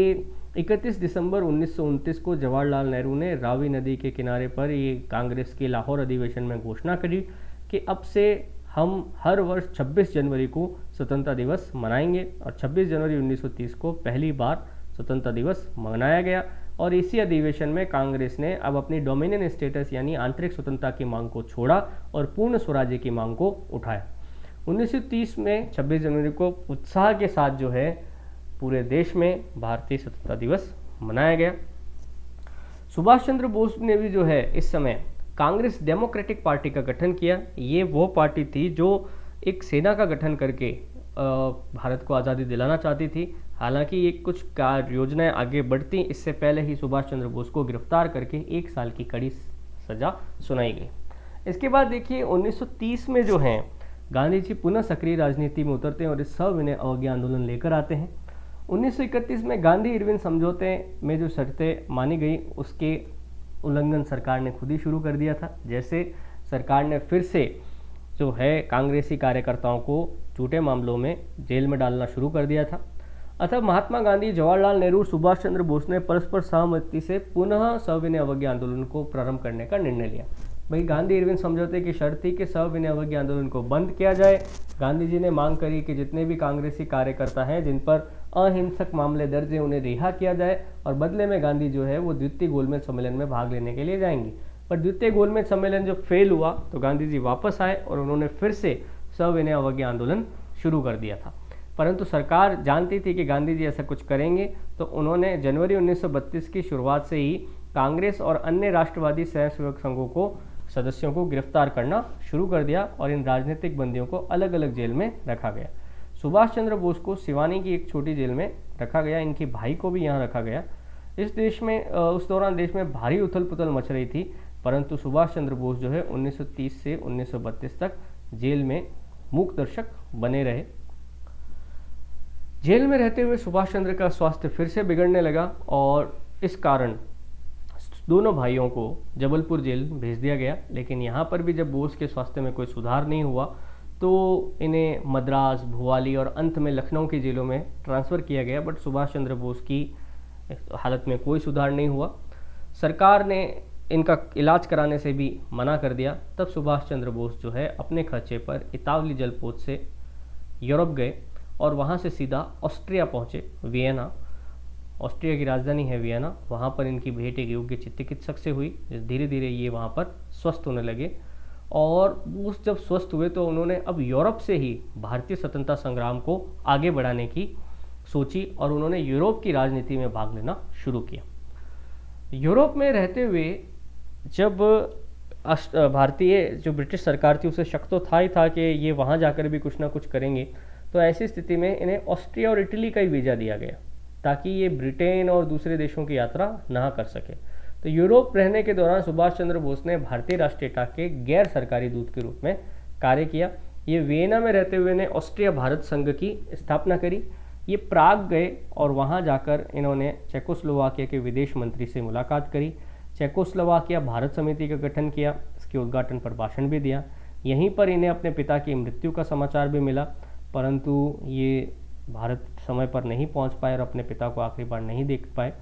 31 दिसंबर 1929 को जवाहरलाल नेहरू ने रावी नदी के किनारे पर ये कांग्रेस के लाहौर अधिवेशन में घोषणा करी कि अब से हम हर वर्ष 26 जनवरी को स्वतंत्रता दिवस मनाएंगे, और 26 जनवरी 1930 को पहली बार स्वतंत्रता दिवस मनाया गया। और इसी अधिवेशन में कांग्रेस ने अब अपनी डोमिनियन स्टेटस यानी आंतरिक स्वतंत्रता की मांग को छोड़ा और पूर्ण स्वराज्य की मांग को उठाया। 1930 में 26 जनवरी को उत्साह के साथ जो है पूरे देश में भारतीय स्वतंत्रता दिवस मनाया गया। सुभाष चंद्र बोस ने भी जो है इस समय कांग्रेस डेमोक्रेटिक पार्टी का गठन किया। ये वो पार्टी थी जो एक सेना का गठन करके भारत को आज़ादी दिलाना चाहती थी। हालांकि ये कुछ कार्य योजनाएं आगे बढ़ती, इससे पहले ही सुभाष चंद्र बोस को गिरफ्तार करके 1 साल की कड़ी सजा सुनाई गई। इसके बाद देखिए 1930 में जो है गांधी जी पुनः सक्रिय राजनीति में उतरते हैं और इस सविनय अवज्ञा आंदोलन लेकर आते हैं। 1931 में गांधी इरविन समझौते में जो शर्तें मानी गई उसके उल्लंघन सरकार ने खुद ही शुरू कर दिया था। जैसे सरकार ने फिर से जो है कांग्रेसी कार्यकर्ताओं को झूठे मामलों में जेल में डालना शुरू कर दिया था। अतः महात्मा गांधी, जवाहरलाल नेहरू, सुभाष चंद्र बोस ने परस्पर सहमति से पुनः सविनय अवज्ञा आंदोलन को प्रारंभ करने का निर्णय लिया। भाई गांधी इरविन समझौते की शर्त थी कि सविनय अवज्ञा आंदोलन को बंद किया जाए। गांधी जी ने मांग करी कि जितने भी कांग्रेसी कार्यकर्ता हैं जिन पर अहिंसक मामले दर्ज हैं उन्हें रिहा किया जाए, और बदले में गांधी जो है वो द्वितीय गोलमेज सम्मेलन में भाग लेने के लिए जाएंगी। पर द्वितीय गोलमेज सम्मेलन जब फेल हुआ तो गांधी जी वापस आए और उन्होंने फिर से सविनय अवज्ञा आंदोलन शुरू कर दिया था। परंतु सरकार जानती थी कि गांधी जी ऐसा कुछ करेंगे, तो उन्होंने जनवरी 1932 की शुरुआत से ही कांग्रेस और अन्य राष्ट्रवादी स्वयंसेवक संघों को सदस्यों को गिरफ्तार करना शुरू कर दिया और इन राजनीतिक बंदियों को अलग अलग जेल में रखा गया। सुभाष चंद्र बोस को सिवानी की एक छोटी जेल में रखा गया, इनके भाई को भी यहाँ रखा गया। इस देश में उस दौरान देश में भारी उथल पुथल मच रही थी, परंतु सुभाष चंद्र बोस जो है 1930 से 1932 तक जेल में मूक दर्शक बने रहे। जेल में रहते हुए सुभाष चंद्र का स्वास्थ्य फिर से बिगड़ने लगा और इस कारण दोनों भाइयों को जबलपुर जेल भेज दिया गया। लेकिन यहाँ पर भी जब बोस के स्वास्थ्य में कोई सुधार नहीं हुआ तो इन्हें मद्रास, भोपाली और अंत में लखनऊ की जेलों में ट्रांसफ़र किया गया। बट सुभाष चंद्र बोस की हालत में कोई सुधार नहीं हुआ। सरकार ने इनका इलाज कराने से भी मना कर दिया। तब सुभाष चंद्र बोस जो है अपने खर्चे पर इतावली जलपोत से यूरोप गए और वहाँ से सीधा ऑस्ट्रिया पहुँचे, वियना। ऑस्ट्रिया की राजधानी है वियना। वहाँ पर इनकी भेंट एक योग्य चिकित्सक से हुई। धीरे धीरे ये वहाँ पर स्वस्थ होने लगे और बोस जब स्वस्थ हुए तो उन्होंने अब यूरोप से ही भारतीय स्वतंत्रता संग्राम को आगे बढ़ाने की सोची और उन्होंने यूरोप की राजनीति में भाग लेना शुरू किया। यूरोप में रहते हुए जब भारतीय जो ब्रिटिश सरकार थी उसे शक तो था ही था कि ये वहाँ जाकर भी कुछ ना कुछ करेंगे, तो ऐसी स्थिति में इन्हें ऑस्ट्रिया और इटली का ही वीज़ा दिया गया ताकि ये ब्रिटेन और दूसरे देशों की यात्रा ना कर सके। तो यूरोप रहने के दौरान सुभाष चंद्र बोस ने भारतीय राष्ट्रीयता के गैर सरकारी दूत के रूप में कार्य किया। ये वियना में रहते हुए ने ऑस्ट्रिया भारत संघ की स्थापना करी। ये प्राग गए और वहाँ जाकर इन्होंने चेकोस्लोवाकिया के विदेश मंत्री से मुलाकात करी। चेकोस्लोवाकिया भारत समिति का गठन किया, इसके उद्घाटन पर भाषण भी दिया। यहीं पर इन्हें अपने पिता की मृत्यु का समाचार भी मिला, परंतु ये भारत समय पर नहीं पहुंच पाए और अपने पिता को आखिरी बार नहीं देख पाए।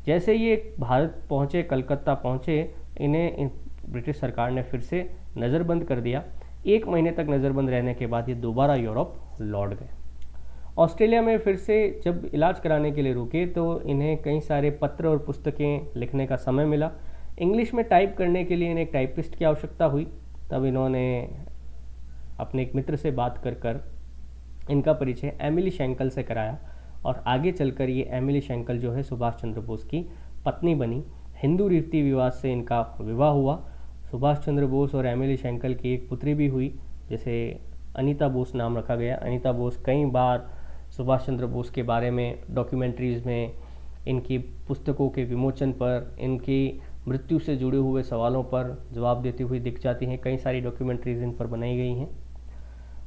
जैसे ये भारत पहुंचे, कलकत्ता पहुंचे, इन्हें ब्रिटिश सरकार ने फिर से नज़रबंद कर दिया। 1 महीने तक नज़रबंद रहने के बाद ये दोबारा यूरोप लौट गए। ऑस्ट्रेलिया में फिर से जब इलाज कराने के लिए रुके तो इन्हें कई सारे पत्र और पुस्तकें लिखने का समय मिला। इंग्लिश में टाइप करने के लिए इन्हें एक टाइपिस्ट की आवश्यकता हुई। तब इन्होंने अपने एक मित्र से बात कर इनका परिचय एमिली शेंकल से कराया और आगे चलकर ये एमिली शेंकल जो है सुभाष चंद्र बोस की पत्नी बनी। हिंदू रीति रिवाज से इनका विवाह हुआ। सुभाष चंद्र बोस और एमिली शेंकल की एक पुत्री भी हुई जिसे अनीता बोस नाम रखा गया। अनीता बोस कई बार सुभाष चंद्र बोस के बारे में डॉक्यूमेंट्रीज़ में, इनकी पुस्तकों के विमोचन पर, इनकी मृत्यु से जुड़े हुए सवालों पर जवाब देती हुई दिख जाती हैं। कई सारी डॉक्यूमेंट्रीज़ इन पर बनाई गई हैं।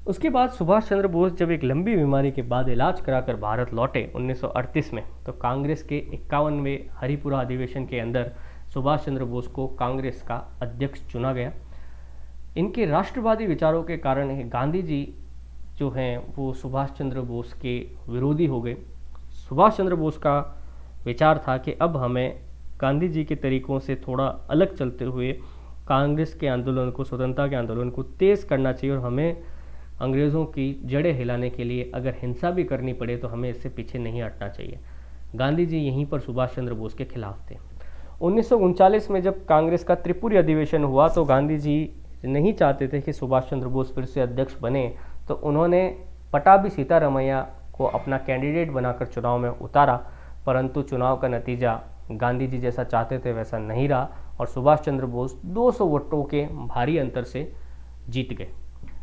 उसके बाद सुभाष चंद्र बोस जब एक लंबी बीमारी के बाद इलाज कराकर भारत लौटे 1938 में, तो कांग्रेस के 51वें हरिपुरा अधिवेशन के अंदर सुभाष चंद्र बोस को कांग्रेस का अध्यक्ष चुना गया। इनके राष्ट्रवादी विचारों के कारण ही गांधी जी जो हैं वो सुभाष चंद्र बोस के विरोधी हो गए। सुभाष चंद्र बोस का विचार था कि अब हमें गांधी जी के तरीकों से थोड़ा अलग चलते हुए कांग्रेस के आंदोलन को, स्वतंत्रता के आंदोलन को तेज़ करना चाहिए, और हमें अंग्रेज़ों की जड़ें हिलाने के लिए अगर हिंसा भी करनी पड़े तो हमें इससे पीछे नहीं हटना चाहिए। गांधी जी यहीं पर सुभाष चंद्र बोस के खिलाफ थे। 1939 में जब कांग्रेस का त्रिपुरी अधिवेशन हुआ तो गांधी जी नहीं चाहते थे कि सुभाष चंद्र बोस फिर से अध्यक्ष बने, तो उन्होंने पटाभी सीतारमैया को अपना कैंडिडेट बनाकर चुनाव में उतारा, परंतु चुनाव का नतीजा गांधी जी जैसा चाहते थे वैसा नहीं रहा और सुभाष चंद्र बोस 200 वोटों के भारी अंतर से जीत गए।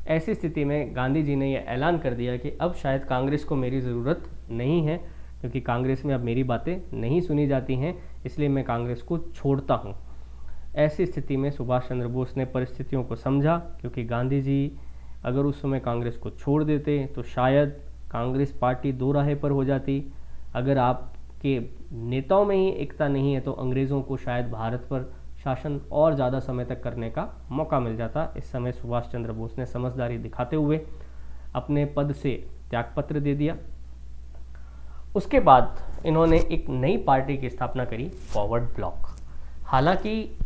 ऐसी स्थिति में गांधी जी ने यह ऐलान कर दिया कि अब शायद कांग्रेस को मेरी ज़रूरत नहीं है, क्योंकि कांग्रेस में अब मेरी बातें नहीं सुनी जाती हैं, इसलिए मैं कांग्रेस को छोड़ता हूँ। ऐसी स्थिति में सुभाष चंद्र बोस ने परिस्थितियों को समझा, क्योंकि गांधी जी अगर उस समय कांग्रेस को छोड़ देते तो शायद कांग्रेस पार्टी दो राहे पर हो जाती। अगर आपके नेताओं में ही एकता नहीं है तो अंग्रेज़ों को शायद भारत पर शासन और ज़्यादा समय तक करने का मौका मिल जाता। इस समय सुभाष चंद्र बोस ने समझदारी दिखाते हुए अपने पद से त्यागपत्र दे दिया। उसके बाद इन्होंने एक नई पार्टी की स्थापना करी, फॉरवर्ड ब्लॉक। हालांकि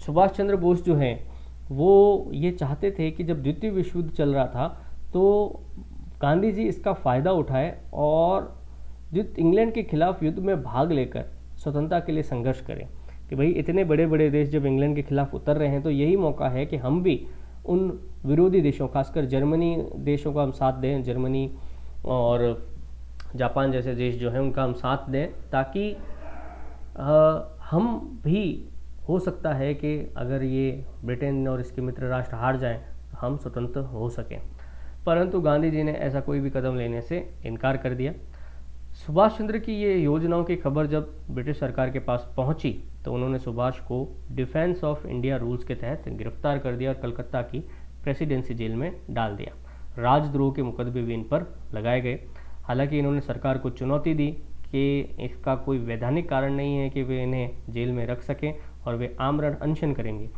सुभाष चंद्र बोस जो हैं वो ये चाहते थे कि जब द्वितीय विश्व युद्ध चल रहा था तो गांधी जी इसका फ़ायदा उठाए और इंग्लैंड के खिलाफ युद्ध में भाग लेकर स्वतंत्रता के लिए संघर्ष करें, कि भाई इतने बड़े बड़े देश जब इंग्लैंड के खिलाफ उतर रहे हैं तो यही मौका है कि हम भी उन विरोधी देशों, खासकर जर्मनी देशों का हम साथ दें, जर्मनी और जापान जैसे देश जो हैं उनका हम साथ दें, ताकि हम भी, हो सकता है कि अगर ये ब्रिटेन और इसके मित्र राष्ट्र हार जाएं तो हम स्वतंत्र हो सकें। परंतु गांधी जी ने ऐसा कोई भी कदम लेने से इनकार कर दिया। सुभाष चंद्र की ये योजनाओं की खबर जब ब्रिटिश सरकार के पास पहुंची तो उन्होंने सुभाष को डिफेंस ऑफ इंडिया रूल्स के तहत गिरफ्तार कर दिया और कलकत्ता की प्रेसिडेंसी जेल में डाल दिया। राजद्रोह के मुकदमे भी इन पर लगाए गए। हालांकि इन्होंने सरकार को चुनौती दी कि इसका कोई वैधानिक कारण नहीं है कि वे इन्हें जेल में रख सकें और वे आमरण अनशन करेंगे,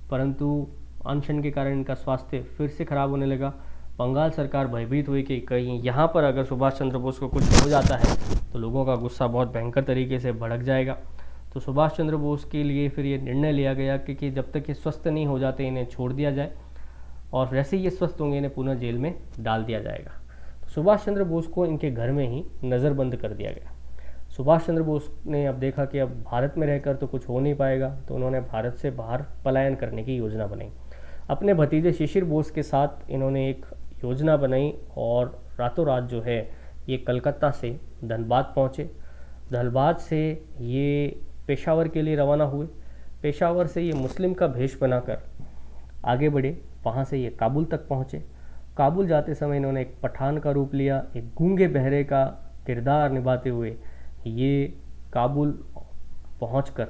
परंतु अनशन के कारण इनका स्वास्थ्य फिर से खराब होने लगा। बंगाल सरकार भयभीत हुई कि कहीं यहाँ पर अगर सुभाष चंद्र बोस को कुछ हो जाता है तो लोगों का गुस्सा बहुत भयंकर तरीके से भड़क जाएगा। तो सुभाष चंद्र बोस के लिए फिर ये निर्णय लिया गया कि जब तक ये स्वस्थ नहीं हो जाते इन्हें छोड़ दिया जाए, और वैसे ही ये स्वस्थ होंगे इन्हें पुनः जेल में डाल दिया जाएगा। तो सुभाष चंद्र बोस को इनके घर में ही नज़रबंद कर दिया गया। सुभाष चंद्र बोस ने अब देखा कि अब भारत में रहकर तो कुछ हो नहीं पाएगा, तो उन्होंने भारत से बाहर पलायन करने की योजना बनाई। अपने भतीजे शिशिर बोस के साथ इन्होंने एक योजना बनाई और रातों रात जो है ये कलकत्ता से धनबाद पहुँचे। धनबाद से ये पेशावर के लिए रवाना हुए। पेशावर से ये मुस्लिम का भेष बनाकर आगे बढ़े, वहाँ से ये काबुल तक पहुँचे। काबुल जाते समय इन्होंने एक पठान का रूप लिया, एक गूंगे बहरे का किरदार निभाते हुए ये काबुल पहुंचकर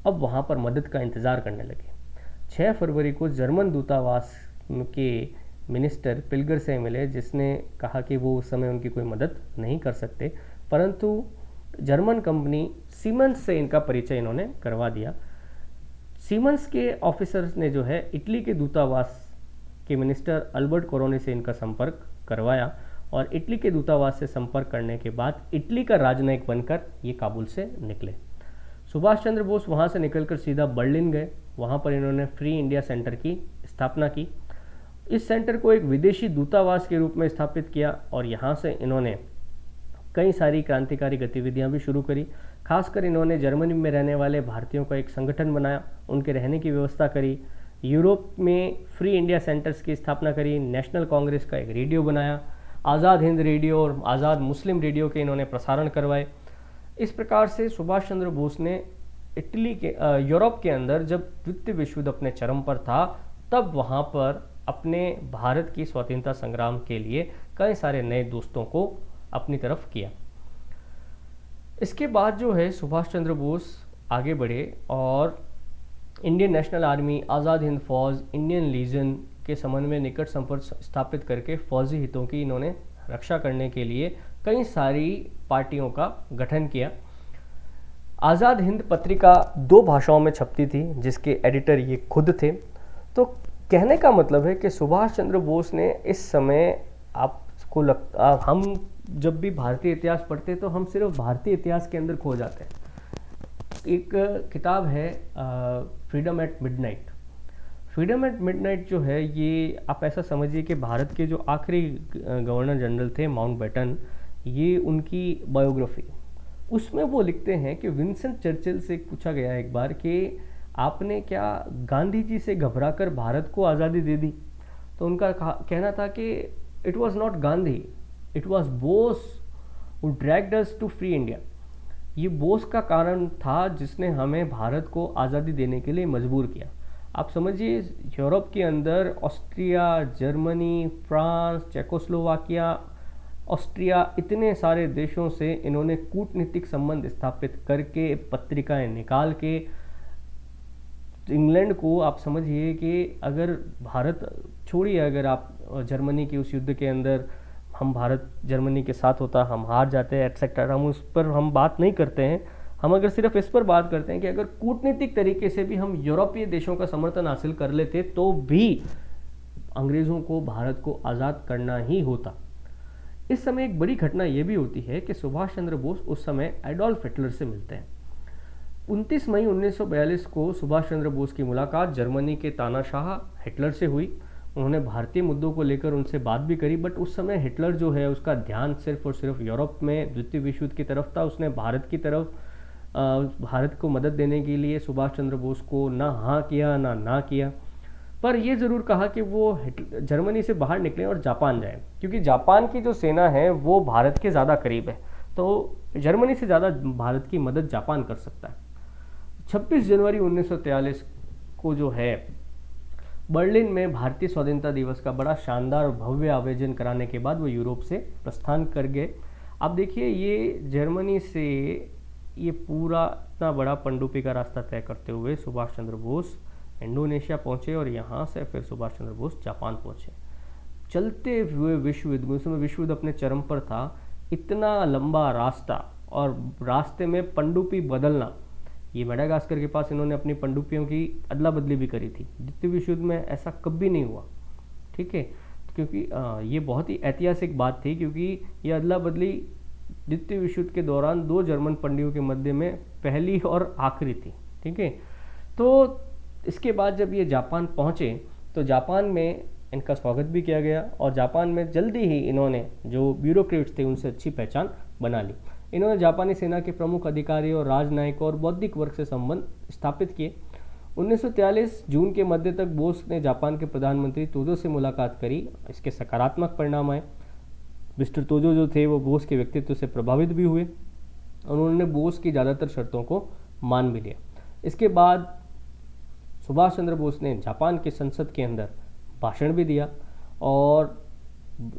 अब वहाँ पर मदद का इंतज़ार करने लगे। 6 फरवरी को जर्मन दूतावास के मिनिस्टर पिल्गर से मिले, जिसने कहा कि वो उस समय उनकी कोई मदद नहीं कर सकते, परंतु जर्मन कंपनी सीमेंस से इनका परिचय इन्होंने करवा दिया। सीमेंस के ऑफिसर्स ने जो है इटली के दूतावास के मिनिस्टर अल्बर्ट कोरोनी से इनका संपर्क करवाया और इटली के दूतावास से संपर्क करने के बाद इटली का राजनयिक बनकर ये काबुल से निकले। सुभाष चंद्र बोस वहाँ से निकलकर सीधा बर्लिन गए। वहाँ पर इन्होंने फ्री इंडिया सेंटर की स्थापना की। इस सेंटर को एक विदेशी दूतावास के रूप में स्थापित किया और यहाँ से इन्होंने कई सारी क्रांतिकारी गतिविधियाँ भी शुरू करी। खासकर इन्होंने जर्मनी में रहने वाले भारतीयों का एक संगठन बनाया, उनके रहने की व्यवस्था करी। यूरोप में फ्री इंडिया सेंटर्स की स्थापना करी। नेशनल कांग्रेस का एक रेडियो बनाया। आज़ाद हिंद रेडियो और आज़ाद मुस्लिम रेडियो के इन्होंने प्रसारण करवाए। इस प्रकार से सुभाष चंद्र बोस ने यूरोप के अंदर जब द्वितीय विश्व युद्ध अपने चरम पर था तब वहाँ पर अपने भारत की स्वतंत्रता संग्राम के लिए कई सारे नए दोस्तों को अपनी तरफ किया। इसके बाद जो है सुभाष चंद्र बोस आगे बढ़े और Indian national army, Azad Hind फौज, इंडियन लीजन के संबंध में निकट संपर्क स्थापित करके फौजी हितों की इन्होंने रक्षा करने के लिए कई सारी पार्टियों का गठन किया। आज़ाद हिंद पत्रिका 2 भाषाओं में छपती थी, जिसके एडिटर ये खुद थे। तो कहने का मतलब है कि सुभाष चंद्र बोस ने इस समय, आपको लगता, हम जब भी भारतीय इतिहास पढ़ते हैं तो हम सिर्फ भारतीय इतिहास के अंदर खो जाते हैं। एक किताब है freedom at midnight. Freedom at midnight जो है, ये आप ऐसा समझिए कि भारत के जो आखिरी गवर्नर जनरल थे माउंटबेटन, ये उनकी बायोग्राफी, उसमें वो लिखते हैं कि विंस्टन चर्चिल से पूछा गया एक बार कि आपने क्या गांधी जी से घबराकर भारत को आज़ादी दे दी? तो उनका कहना था कि it was not Gandhi, it was Bose who dragged us to free India. ये बोस का कारण था जिसने हमें भारत को आज़ादी देने के लिए मजबूर किया। आप समझिए, यूरोप के अंदर Austria, Germany, France, Czechoslovakia, Austria, इतने सारे देशों से इन्होंने कूटनीतिक संबंध स्थापित करके, पत्रिकाएं निकाल के, इंग्लैंड को, आप समझिए कि अगर भारत छोड़िए, अगर आप जर्मनी के उस युद्ध के अंदर हम भारत जर्मनी के साथ होता, हम हार जाते हैं एटसेट्रा, हम उस पर हम बात नहीं करते हैं। हम अगर सिर्फ इस पर बात करते हैं कि अगर कूटनीतिक तरीके से भी हम यूरोपीय देशों का समर्थन हासिल कर लेते तो भी अंग्रेज़ों को भारत को आज़ाद करना ही होता। इस समय एक बड़ी घटना यह भी होती है कि सुभाष चंद्र बोस उस समय एडोल्फ हिटलर से मिलते हैं। 29 मई 1942 को सुभाष चंद्र बोस की मुलाकात जर्मनी के तानाशाह हिटलर से हुई। उन्होंने भारतीय मुद्दों को लेकर उनसे बात भी करी, बट उस समय हिटलर जो है उसका ध्यान सिर्फ और सिर्फ यूरोप में द्वितीय विश्व युद्ध की तरफ था। उसने भारत की तरफ, भारत को मदद देने के लिए सुभाष चंद्र बोस को ना हाँ किया ना किया, पर यह ज़रूर कहा कि वो जर्मनी से बाहर निकलें और जापान जाएं, क्योंकि जापान की जो सेना है वो भारत के ज़्यादा करीब है, तो जर्मनी से ज़्यादा भारत की मदद जापान कर सकता है। 26 जनवरी 1943 को जो है बर्लिन में भारतीय स्वाधीनता दिवस का बड़ा शानदार भव्य आयोजन कराने के बाद वो यूरोप से प्रस्थान कर गए। अब देखिए, ये जर्मनी से ये पूरा इतना बड़ा पनडुब्बी का रास्ता तय करते हुए सुभाष चंद्र बोस इंडोनेशिया पहुंचे और यहाँ से फिर सुभाष चंद्र बोस जापान पहुंचे। चलते हुए विश्व युद्ध में, उसमें विश्व युद्ध अपने चरम पर था, इतना लंबा रास्ता और रास्ते में पनडुब्बी बदलना, ये मेडागास्कर के पास इन्होंने अपनी पनडुब्बियों की अदला बदली भी करी थी। द्वितीय विश्व युद्ध में ऐसा कभी नहीं हुआ, ठीक है, क्योंकि ये बहुत ही ऐतिहासिक बात थी, क्योंकि ये अदला बदली द्वितीय विश्व युद्ध के दौरान 2 जर्मन पंडियों के मध्य में पहली और आखिरी थी, ठीक है। तो इसके बाद जब ये जापान पहुँचे तो जापान में इनका स्वागत भी किया गया और जापान में जल्दी ही इन्होंने जो ब्यूरोक्रेट्स थे उनसे अच्छी पहचान बना ली। इन्होंने जापानी सेना के प्रमुख अधिकारियों और राजनयिकों और बौद्धिक वर्ग से संबंध स्थापित किए। 1943 जून के मध्य तक बोस ने जापान के प्रधानमंत्री तोजो से मुलाकात करी। इसके सकारात्मक परिणाम आए। मिस्टर तोजो जो थे वो बोस के व्यक्तित्व से प्रभावित भी हुए। उन्होंने बोस की ज़्यादातर शर्तों को मान भी लिया। इसके बाद सुभाष चंद्र बोस ने जापान की संसद के अंदर भाषण भी दिया और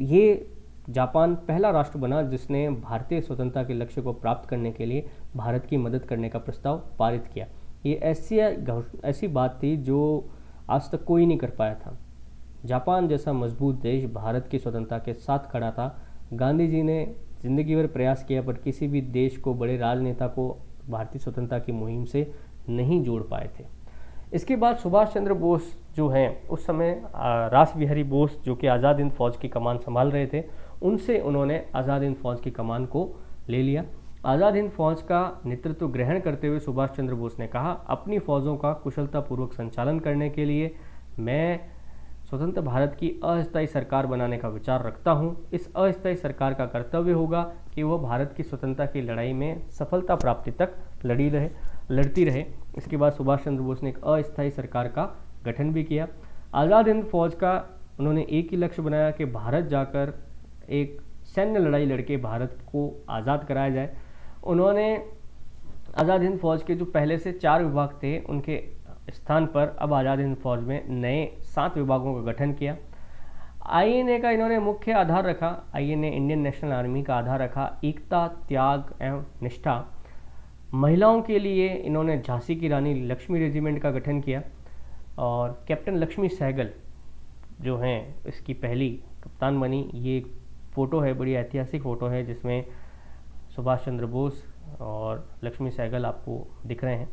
ये जापान पहला राष्ट्र बना जिसने भारतीय स्वतंत्रता के लक्ष्य को प्राप्त करने के लिए भारत की मदद करने का प्रस्ताव पारित किया। ये ऐसी बात थी जो आज तक कोई नहीं कर पाया था। जापान जैसा मजबूत देश भारत की स्वतंत्रता के साथ खड़ा था। गांधी जी ने जिंदगी भर प्रयास किया पर किसी भी देश को, बड़े राजनेता को भारतीय स्वतंत्रता की मुहिम से नहीं जोड़ पाए थे। इसके बाद सुभाष चंद्र बोस जो हैं उस समय रास बिहारी बोस जो कि आज़ाद हिंद फौज की कमान संभाल रहे थे, उनसे उन्होंने आज़ाद हिंद फौज की कमान को ले लिया। आज़ाद हिंद फौज का नेतृत्व ग्रहण करते हुए सुभाष चंद्र बोस ने कहा, अपनी फौजों का कुशलतापूर्वक संचालन करने के लिए मैं स्वतंत्र भारत की अस्थायी सरकार बनाने का विचार रखता हूं। इस अस्थायी सरकार का कर्तव्य होगा कि वह भारत की स्वतंत्रता की लड़ाई में सफलता प्राप्ति तक लड़ती रहे। इसके बाद सुभाष चंद्र बोस ने एक अस्थायी सरकार का गठन भी किया। आज़ाद हिंद फौज का उन्होंने एक ही लक्ष्य बनाया कि भारत जाकर एक सैन्य लड़ाई लड़के भारत को आज़ाद कराया जाए। उन्होंने आज़ाद हिंद फौज के जो पहले से 4 विभाग थे उनके स्थान पर अब आज़ाद हिंद फौज में नए 7 विभागों का गठन किया। आईएनए का इन्होंने मुख्य आधार रखा, आईएनए इंडियन नेशनल आर्मी का आधार रखा, एकता, त्याग एवं निष्ठा। महिलाओं के लिए इन्होंने झांसी की रानी लक्ष्मी रेजिमेंट का गठन किया और कैप्टन लक्ष्मी सहगल जो हैं इसकी पहली कप्तान बनी। ये एक फ़ोटो है, बड़ी ऐतिहासिक फ़ोटो है जिसमें सुभाष चंद्र बोस और लक्ष्मी सहगल आपको दिख रहे हैं।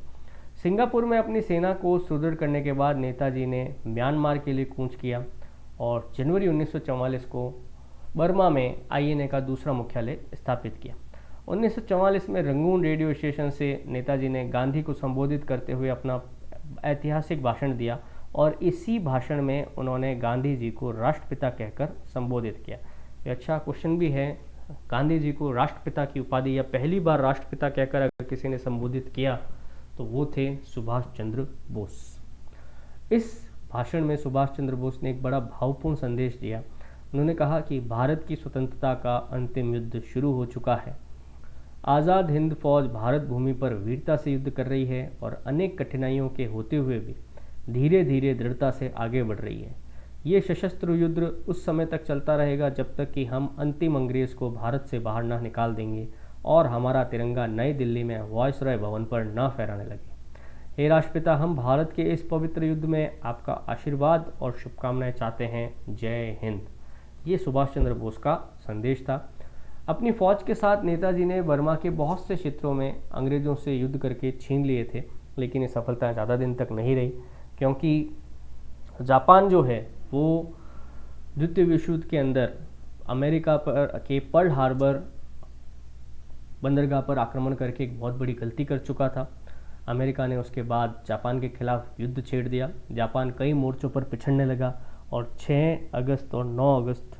सिंगापुर में अपनी सेना को सुदृढ़ करने के बाद नेताजी ने म्यांमार के लिए कूच किया और जनवरी 1944 को बर्मा में आईएनए का दूसरा मुख्यालय स्थापित किया। 1944 में रंगून रेडियो स्टेशन से नेताजी ने गांधी को संबोधित करते हुए अपना ऐतिहासिक भाषण दिया और इसी भाषण में उन्होंने गांधी जी को राष्ट्रपिता कहकर संबोधित किया। ये अच्छा क्वेश्चन भी है, गांधी जी को राष्ट्रपिता की उपाधि या पहली बार राष्ट्रपिता कहकर अगर किसी ने संबोधित किया तो वो थे सुभाष चंद्र बोस। इस भाषण में सुभाष चंद्र बोस ने एक बड़ा भावपूर्ण संदेश दिया। उन्होंने कहा कि भारत की स्वतंत्रता का अंतिम युद्ध शुरू हो चुका है। आज़ाद हिंद फौज भारत भूमि पर वीरता से युद्ध कर रही है और अनेक कठिनाइयों के होते हुए भी धीरे धीरे दृढ़ता से आगे बढ़ रही है। ये सशस्त्र युद्ध उस समय तक चलता रहेगा जब तक कि हम अंतिम अंग्रेज को भारत से बाहर ना निकाल देंगे और हमारा तिरंगा नई दिल्ली में वायसराय भवन पर न फहराने लगे। हे राष्ट्रपिता, हम भारत के इस पवित्र युद्ध में आपका आशीर्वाद और शुभकामनाएं चाहते हैं। जय हिंद। ये सुभाष चंद्र बोस का संदेश था। अपनी फौज के साथ नेताजी ने बर्मा के बहुत से क्षेत्रों में अंग्रेजों से युद्ध करके छीन लिए थे, लेकिन ये सफलता ज़्यादा दिन तक नहीं रही, क्योंकि जापान जो है वो द्वितीय विश्व युद्ध के अंदर अमेरिका पर के पर्ल हार्बर बंदरगाह पर आक्रमण करके एक बहुत बड़ी गलती कर चुका था। अमेरिका ने उसके बाद जापान के खिलाफ युद्ध छेड़ दिया। जापान कई मोर्चों पर पिछड़ने लगा और 6 अगस्त और 9 अगस्त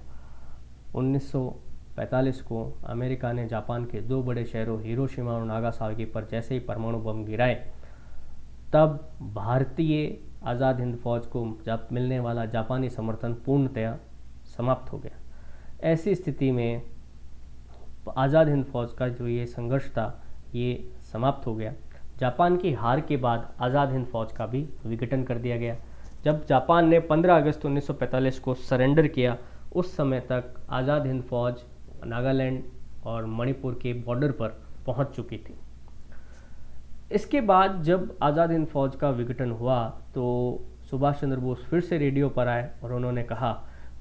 1945 को अमेरिका ने जापान के 2 बड़े शहरों हिरोशिमा और नागासाकी पर जैसे ही परमाणु बम गिराए, तब भारतीय आज़ाद हिंद फौज को जब मिलने वाला जापानी समर्थन पूर्णतया समाप्त हो गया। ऐसी स्थिति में आज़ाद हिंद फौज का जो ये संघर्ष था ये समाप्त हो गया। जापान की हार के बाद आज़ाद हिंद फौज का भी विघटन कर दिया गया। जब जापान ने 15 अगस्त 1945 को सरेंडर किया, उस समय तक आज़ाद हिंद फौज नागालैंड और मणिपुर के बॉर्डर पर पहुंच चुकी थी। इसके बाद जब आज़ाद हिंद फौज का विघटन हुआ तो सुभाष चंद्र बोस फिर से रेडियो पर आए और उन्होंने कहा,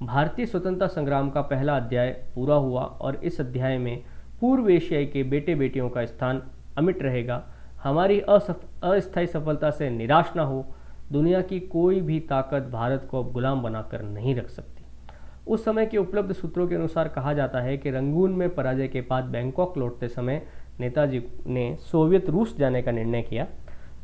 भारतीय स्वतंत्रता संग्राम का पहला अध्याय पूरा हुआ और इस अध्याय में पूर्व एशियाई के बेटे बेटियों का स्थान अमिट रहेगा। हमारी अस्थायी सफलता से निराश न हो। दुनिया की कोई भी ताकत भारत को अब गुलाम बनाकर नहीं रख सकती। उस समय के उपलब्ध सूत्रों के अनुसार कहा जाता है कि रंगून में पराजय के बाद बैंकॉक लौटते समय नेताजी ने सोवियत रूस जाने का निर्णय किया।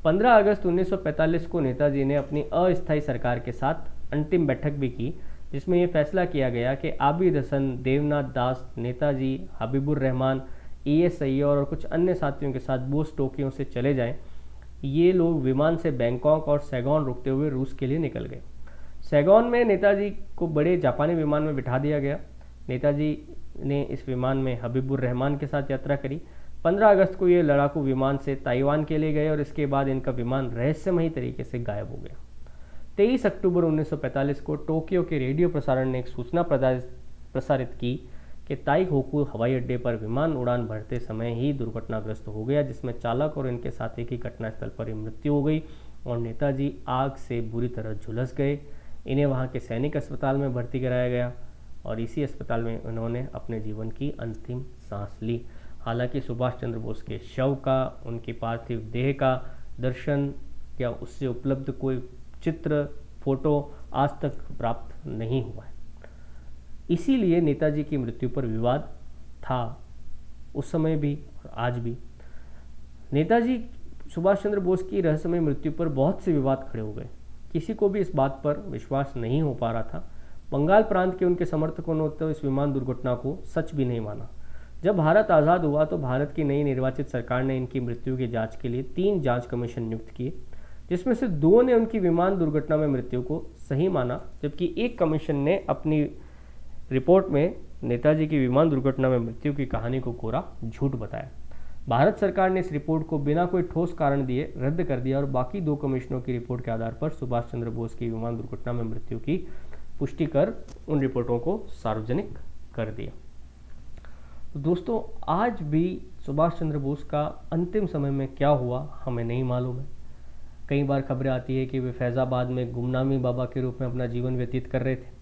15 अगस्त 1945 को नेताजी ने अपनी अस्थायी सरकार के साथ अंतिम बैठक भी की, जिसमें यह फैसला किया गया कि आबिद हसन, देवनाथ दास, नेताजी, हबीबुर रहमान, ES अय्यर और कुछ अन्य साथियों के साथ बोस टोक्यो से चले जाएं। ये लोग विमान से बैंकॉक और सैगोन रुकते हुए रूस के लिए निकल गए। सैगोन में नेताजी को बड़े जापानी विमान में बिठा दिया गया। नेताजी ने इस विमान में हबीबुर रहमान के साथ यात्रा करी। 15 अगस्त को ये लड़ाकू विमान से ताइवान के लिए गए और इसके बाद इनका विमान रहस्यमयी तरीके से गायब हो गया। 23 अक्टूबर 1945 को टोक्यो के रेडियो प्रसारण ने एक सूचना प्रसारित की कि ताइहोकू हवाई अड्डे पर विमान उड़ान भरते समय ही दुर्घटनाग्रस्त हो गया, जिसमें चालक और इनके साथी की घटनास्थल पर ही मृत्यु हो गई और नेताजी आग से बुरी तरह झुलस गए। इन्हें वहाँ के सैनिक अस्पताल में भर्ती कराया गया और इसी अस्पताल में उन्होंने अपने जीवन की अंतिम सांस ली। हालांकि सुभाष चंद्र बोस के शव का, उनकी पार्थिव देह का दर्शन या उससे उपलब्ध कोई चित्र, फोटो आज तक प्राप्त नहीं हुआ है। इसीलिए नेताजी की मृत्यु पर विवाद था उस समय भी और आज भी। नेताजी सुभाष चंद्र बोस की रहस्यमय मृत्यु पर बहुत से विवाद खड़े हो गए। किसी को भी इस बात पर विश्वास नहीं हो पा रहा था। बंगाल प्रांत के उनके समर्थकों ने तो इस विमान दुर्घटना को सच भी नहीं माना। जब भारत आज़ाद हुआ तो भारत की नई निर्वाचित सरकार ने इनकी मृत्यु की जांच के लिए 3 जांच कमीशन नियुक्त किए, जिसमें से 2 ने उनकी विमान दुर्घटना में मृत्यु को सही माना, जबकि एक कमीशन ने अपनी रिपोर्ट में नेताजी की विमान दुर्घटना में मृत्यु की कहानी को कोरा झूठ बताया। भारत सरकार ने इस रिपोर्ट को बिना कोई ठोस कारण दिए रद्द कर दिया और बाकी 2 कमिश्नरों की रिपोर्ट के आधार पर सुभाष चंद्र बोस की विमान दुर्घटना में मृत्यु की पुष्टि कर उन रिपोर्टों को सार्वजनिक कर दिया। तो दोस्तों, आज भी सुभाष चंद्र बोस का अंतिम समय में क्या हुआ हमें नहीं मालूम है। कई बार खबरें आती है कि वे फैज़ाबाद में गुमनामी बाबा के रूप में अपना जीवन व्यतीत कर रहे थे।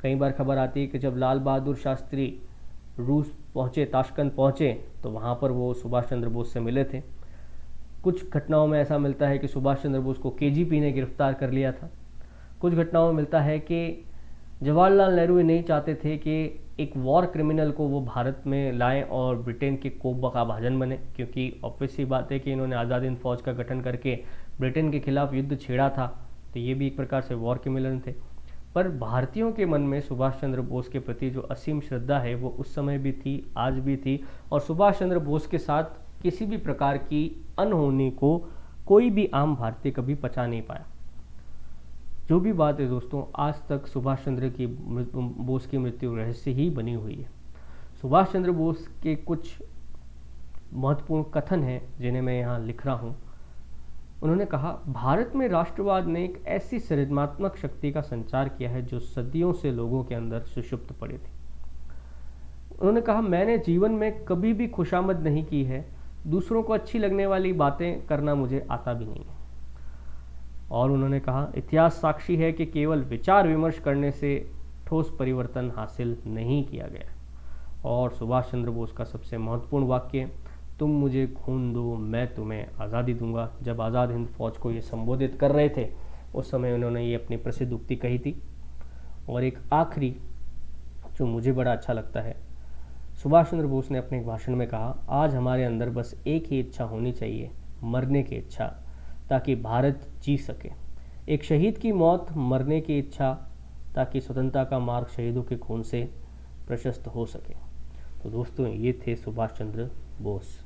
कई बार खबर आती है कि जब लाल बहादुर शास्त्री रूस पहुँचे, ताशकंद पहुँचे, तो वहाँ पर वो सुभाष चंद्र बोस से मिले थे। कुछ घटनाओं में ऐसा मिलता है कि सुभाष चंद्र बोस को केजीपी ने गिरफ्तार कर लिया था। कुछ घटनाओं में मिलता है कि जवाहरलाल नेहरू ये नहीं चाहते थे कि एक वॉर क्रिमिनल को वो भारत में लाएं और ब्रिटेन के कोप का भाजन बने, क्योंकि ऑब्वियस सी बात है कि इन्होंने आज़ाद हिंद फौज का गठन करके ब्रिटेन के खिलाफ युद्ध छेड़ा था, तो ये भी एक प्रकार से वॉर क्रिमिनल थे। पर भारतीयों के मन में सुभाष चंद्र बोस के प्रति जो असीम श्रद्धा है वो उस समय भी थी, आज भी थी, और सुभाष चंद्र बोस के साथ किसी भी प्रकार की अनहोनी को कोई भी आम भारतीय कभी पचा नहीं पाया। जो भी बात है दोस्तों, आज तक सुभाष चंद्र की बोस की मृत्यु रहस्य ही बनी हुई है। सुभाष चंद्र बोस के कुछ महत्वपूर्ण कथन हैं जिन्हें मैं यहाँ लिख रहा हूँ। उन्होंने कहा, भारत में राष्ट्रवाद ने एक ऐसी सृजनात्मक शक्ति का संचार किया है जो सदियों से लोगों के अंदर सुषुप्त पड़ी थी। उन्होंने कहा, मैंने जीवन में कभी भी खुशामद नहीं की है, दूसरों को अच्छी लगने वाली बातें करना मुझे आता भी नहीं है। और उन्होंने कहा, इतिहास साक्षी है कि केवल विचार विमर्श करने से ठोस परिवर्तन हासिल नहीं किया गया। और सुभाष चंद्र बोस का सबसे महत्वपूर्ण वाक्य, तुम मुझे खून दो मैं तुम्हें आज़ादी दूंगा। जब आज़ाद हिंद फौज को ये संबोधित कर रहे थे उस समय उन्होंने ये अपनी प्रसिद्ध उक्ति कही थी। और एक आखिरी जो मुझे बड़ा अच्छा लगता है, सुभाष चंद्र बोस ने अपने भाषण में कहा, आज हमारे अंदर बस एक ही इच्छा होनी चाहिए, मरने की इच्छा, ताकि भारत जी सके। एक शहीद की मौत, मरने की इच्छा, ताकि स्वतंत्रता का मार्ग शहीदों के खून से प्रशस्त हो सके। तो दोस्तों, ये थे सुभाष चंद्र बोस।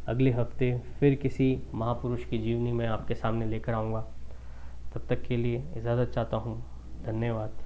अगले हफ्ते फिर किसी महापुरुष की जीवनी में आपके सामने लेकर आऊँगा। तब तक के लिए इजाज़त चाहता हूँ। धन्यवाद।